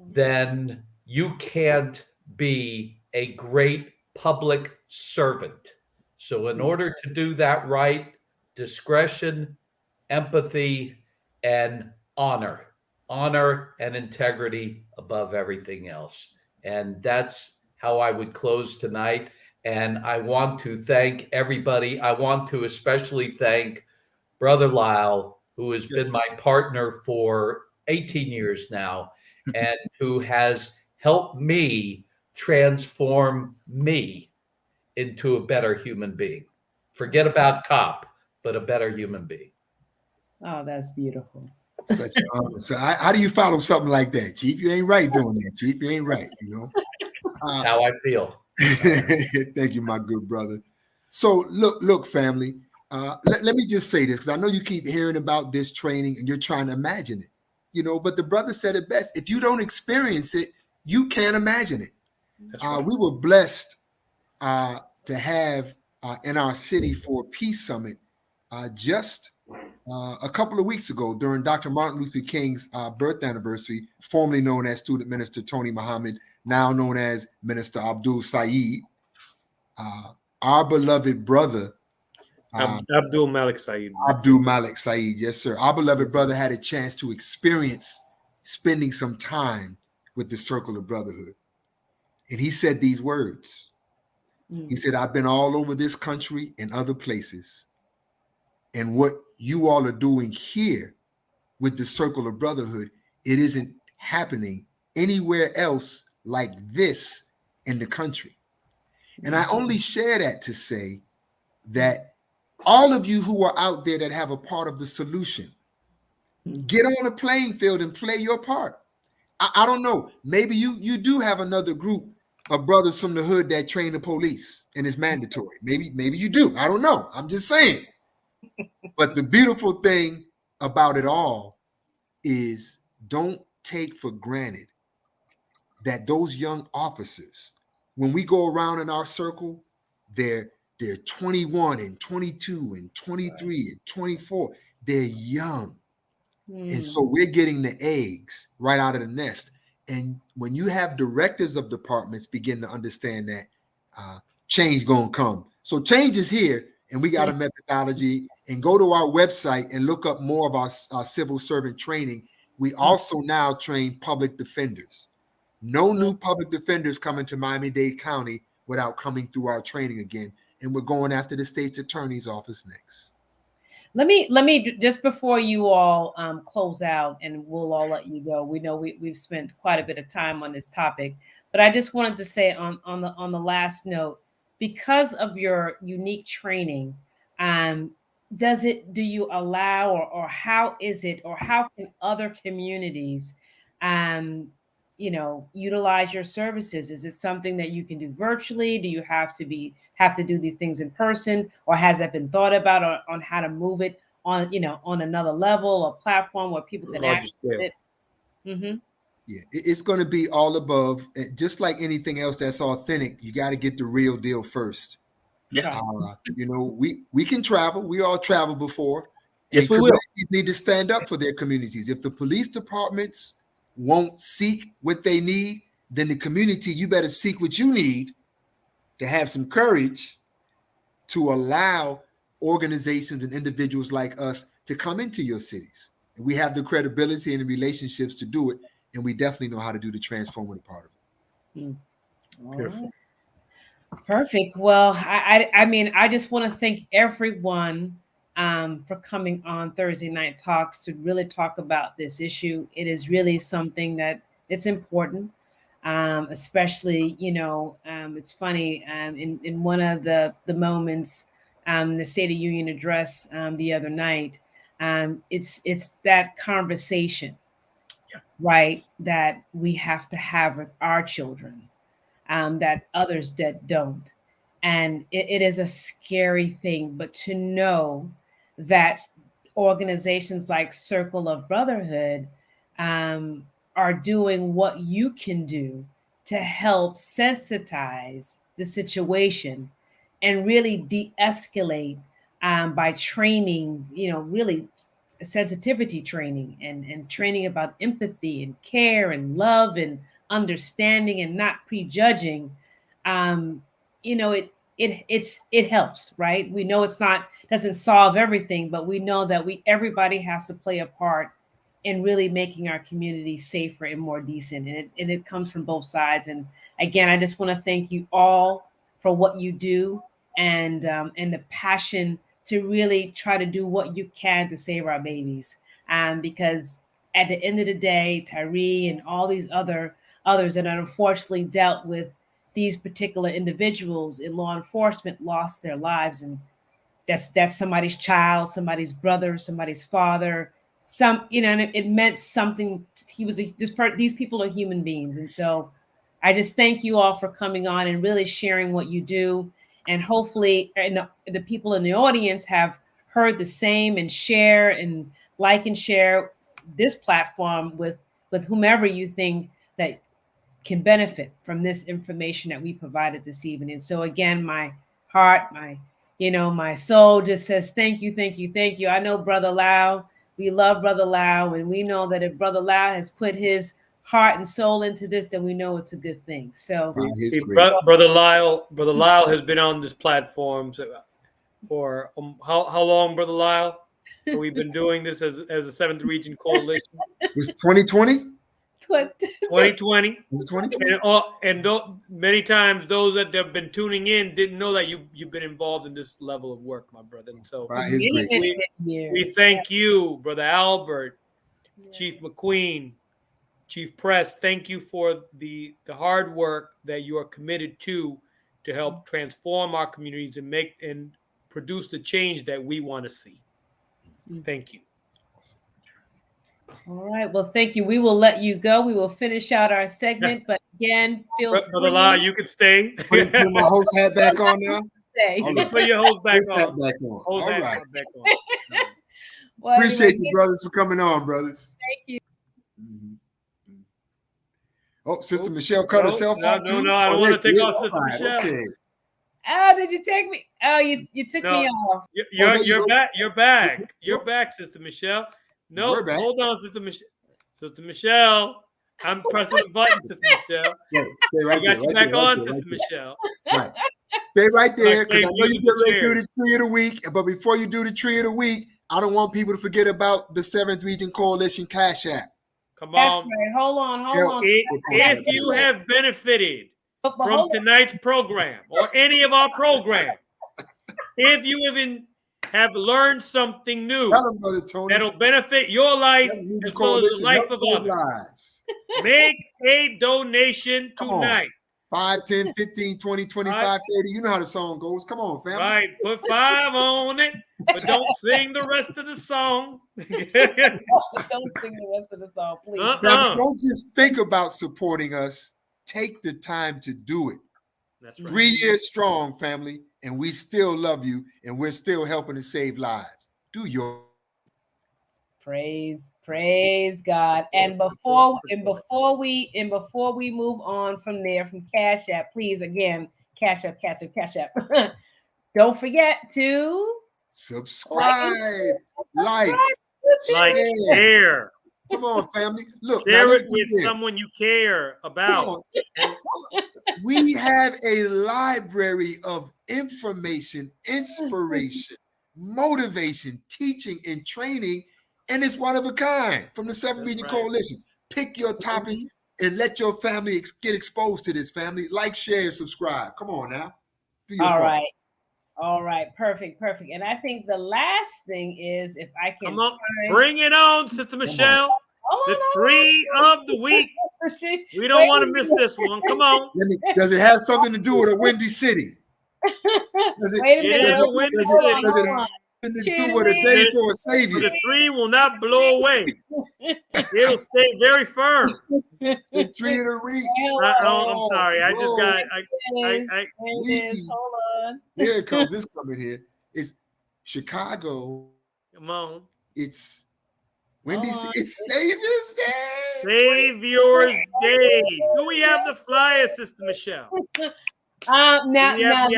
then you can't be a great public servant. So in order to do that right, discretion, empathy, and honor and integrity above everything else. And that's how I would close tonight. And I want to thank everybody. I want to especially thank Brother Lyle, who has been my partner for 18 years now, and who has helped me transform me into a better human being. Forget about cop, but a better human being. Oh, that's beautiful. Such an honor. So how do you follow something like that, Chief? You ain't right doing that, Chief. You ain't right, you know. That's how I feel. Thank you, my good brother. So look, family. Let me just say this, because I know you keep hearing about this training and you're trying to imagine it, you know. But the brother said it best: if you don't experience it, you can't imagine it. Right. We were blessed to have in our city for Peace Summit just a couple of weeks ago during Dr. Martin Luther King's birth anniversary, formerly known as Student Minister Tony Muhammad, now known as Minister Abdul Saeed, our beloved brother, Abdul Malik Saeed. Abdul Malik Saeed, yes, sir. Our beloved brother had a chance to experience spending some time with the Circle of Brotherhood. And he said these words. He said, I've been all over this country and other places. And what you all are doing here with the Circle of Brotherhood, it isn't happening anywhere else like this in the country. And I only share that to say that all of you who are out there that have a part of the solution, get on the playing field and play your part. I don't know. Maybe you do have another group of brothers from the hood that train the police and it's mandatory. Maybe you do. I don't know. I'm just saying. But the beautiful thing about it all is don't take for granted that those young officers, when we go around in our circle, they're 21 and 22 and 23 and 24. They're young. And so we're getting the eggs right out of the nest. And when you have directors of departments begin to understand that, change gonna come. So change is here, and we got a methodology. And go to our website and look up more of our civil servant training. We also now train public defenders. No new public defenders coming to Miami-Dade County without coming through our training again. And we're going after the state's attorney's office next. Let me just before you all close out, and we'll all let you go. We know we've spent quite a bit of time on this topic, but I just wanted to say on the last note, because of your unique training, do you allow or how is it, or how can other communities utilize your services? Is it something that you can do virtually? Do you have to do these things in person, or has that been thought about on how to move it on another level or platform where people can access it? Mm-hmm. Yeah, it's going to be all above. Just like anything else that's authentic, you got to get the real deal first. Yeah. We can travel. We all traveled before. Yes, and we will. communities need to stand up for their communities. If the police departments won't seek what they need, then the community, you better seek what you need to have some courage to allow organizations and individuals like us to come into your cities. And we have the credibility and the relationships to do it. And we definitely know how to do the transformative part of it. Beautiful. Right. Perfect. Well, I mean, I just want to thank everyone for coming on Thursday Night Talks to really talk about this issue. It is really something that it's important, especially, it's funny, in one of the moments, the State of Union address the other night, it's that conversation, right, that we have to have with our children, that others that don't. And it is a scary thing, but to know that organizations like Circle of Brotherhood are doing what you can do to help sensitize the situation and really de-escalate by training, really sensitivity training and training about empathy and care and love and understanding and not prejudging. It helps, right? We know doesn't solve everything, but we know that everybody has to play a part in really making our community safer and more decent, and it comes from both sides. And again, I just want to thank you all for what you do and the passion to really try to do what you can to save our babies. Because at the end of the day, Tyree and all these others that unfortunately dealt with these particular individuals in law enforcement lost their lives, and that's somebody's child, somebody's brother, somebody's father. And it meant something. These people are human beings, and so I just thank you all for coming on and really sharing what you do. And hopefully, the people in the audience have heard the same and share and like and share this platform with whomever you think that can benefit from this information that we provided this evening. And so again, my heart, my soul just says thank you, thank you, thank you. I know Brother Lau, we love Brother Lau, and we know that if Brother Lau has put his heart and soul into this, then we know it's a good thing. So Brother Lyle has been on this platform for how long, Brother Lyle? We've been doing this as a 7th Region Coalition. It's 2020? 2020. It's 2020. Many times those that have been tuning in didn't know that you've been involved in this level of work, my brother. And so we thank you, Brother Albert, Chief McQueen, Chief Press. Thank you for the hard work that you are committed to help transform our communities and produce the change that we want to see. Thank you. All right. Well, thank you. We will let you go. We will finish out our segment, but again, feel free. Brother Lau, you could stay. Put my host hat back on now. Stay. You can put your host back on. All right. Back on. Well, appreciate you, brothers, for coming on, brothers. Thank you. Mm-hmm. Oh, Sister Michelle cut herself off too? No, I don't want to take off Sister Michelle. Okay. Oh, did you take me? Oh, you took me off. You're back. You're back, Sister Michelle. No, hold on, Sister Michelle. Sister Michelle, I'm pressing the button, Sister Michelle. Stay right I got you back on, Sister Michelle. Right. Stay right there, because I know you get ready to do the tree of the week. But before you do the tree of the week, I don't want people to forget about the 7th Region Coalition Cash App. Come on. That's right. Hold on. If you have benefited from tonight's program or any of our programs, if you even have learned something new that'll benefit your life as well as the life of others, make a donation tonight 5, 10, 15, 20, 25, 30. You know how the song goes. Come on, family. Right. Put 5 on it, but don't sing the rest of the song. Don't sing the rest of the song, please. Family, don't just think about supporting us. Take the time to do it. That's right. 3 years strong, family, and we still love you, and we're still helping to save lives. Do your praise God. And before we move on from there, from Cash App, please again, Cash App. Don't forget to subscribe, like, share. Come on, family. Look, share it with someone you care about. We have a library of information, inspiration, motivation, teaching, and training, and it's one of a kind from the 7 Million Coalition. Pick your topic and let your family get exposed to this, family. Like, share, subscribe. Come on now. Do your part. All right. Perfect. And I think the last thing is, if I can bring it on, Sister Michelle. The 3 of the week. We don't want to miss this one. Come on. Does it have something to do with a windy city? Wait a minute. It is a windy city. Does it have something to do with a day for a savior? The tree will not blow away. It'll stay very firm. The tree of the reed. I'm sorry. I just got. Hold on. Here it comes. This coming here. It's Chicago. Come on. It's windy. It's Savior's Day. Savior's Day. Do we have the flyer, Sister Michelle? Now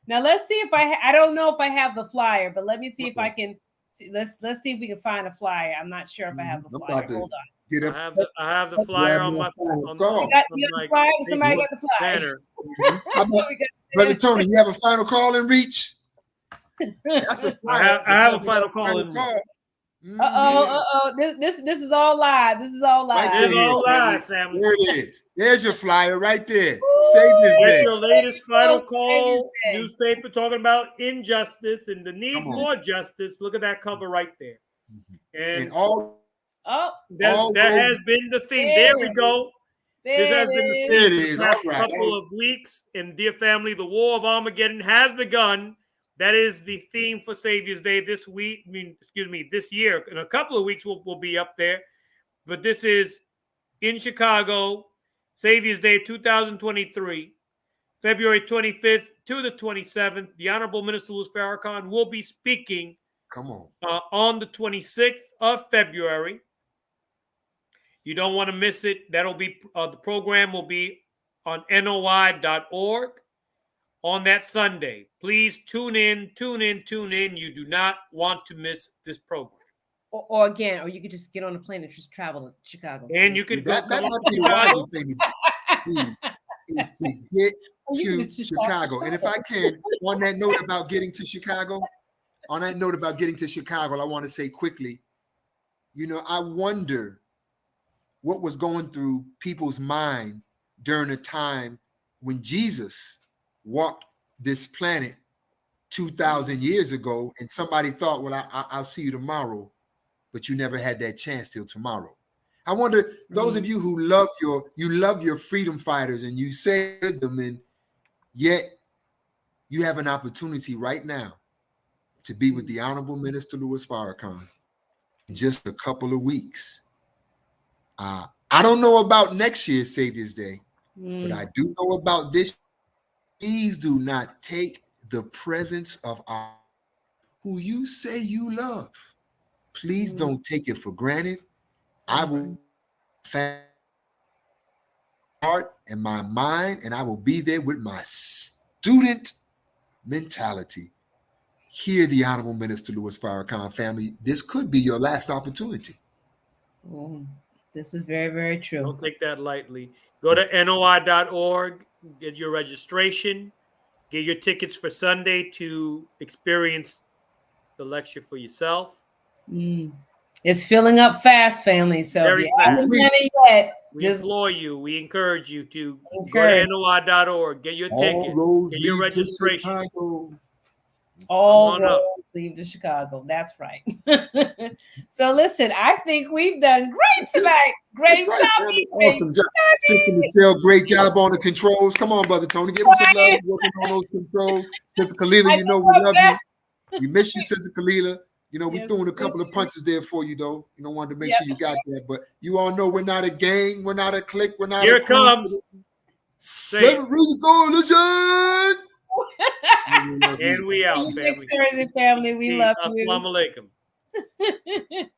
let's see if I don't know if I have the flyer, but let me see if I can. Let's see if we can find a flyer. I'm not sure if I have the flyer. Hold on. I have the flyer on my phone. You got the flyer? Somebody got the flyer. Brother Tony, you have a final call in reach? That's a flyer. I have a final call in reach. This is all live. This is all live. It's all live, family. There it is. There's your flyer right there. Savior's Day. It's your latest final call newspaper talking about injustice and the need for justice. Look at that cover right there. And that has been the theme. There we go. This has been the theme the past couple of weeks. And dear family, the war of Armageddon has begun. That is the theme for Savior's Day this week. This year. In a couple of weeks, we'll be up there. But this is in Chicago, Savior's Day 2023, February 25th to the 27th. The Honorable Minister Louis Farrakhan will be speaking on the 26th of February. You don't want to miss it. That'll be the program will be on NOI.org. on that Sunday. Please tune in. You do not want to miss this program. Or you could just get on a plane and just travel to Chicago. And you could that might be the wisest thing to do, is to get to Chicago. And if I can, on that note about getting to Chicago, I want to say quickly, I wonder what was going through people's mind during a time when Jesus walked this planet 2,000 years ago, and somebody thought, well, I'll see you tomorrow, but you never had that chance till tomorrow. I wonder, those of you who love your freedom fighters and you say them, and yet you have an opportunity right now to be with the Honorable Minister Louis Farrakhan in just a couple of weeks. I don't know about next year's Savior's Day, but I do know about this. Please do not take the presence of our who you say you love. Please don't take it for granted. I will heart and my mind, and I will be there with my student mentality. Hear the Honorable Minister Louis Farrakhan, family. This could be your last opportunity. This is very, very true. Don't take that lightly. Go to NOI.org, get your registration, get your tickets for Sunday to experience the lecture for yourself. It's filling up fast, family. So very fast. We implore you, we encourage you to go to NOI.org, get your ticket, get your registration. All roads lead to Chicago. That's right. So listen, I think we've done great tonight. Great Right, job. family. Awesome job. Sister Michelle, great job on the controls. Come on, Brother Tony. Give him some love working on those controls. Sister Kalila, you know we love you. We miss you, Sister Kalila. You know, we throwing a couple of punches there for you, though. You know, wanted to make sure you got that. But you all know we're not a gang, we're not a clique, we're not Here a it crew. comes. Seven Reasons Coalition. And we out, family. Thursday, family. We Peace. love you. Assalamu alaikum.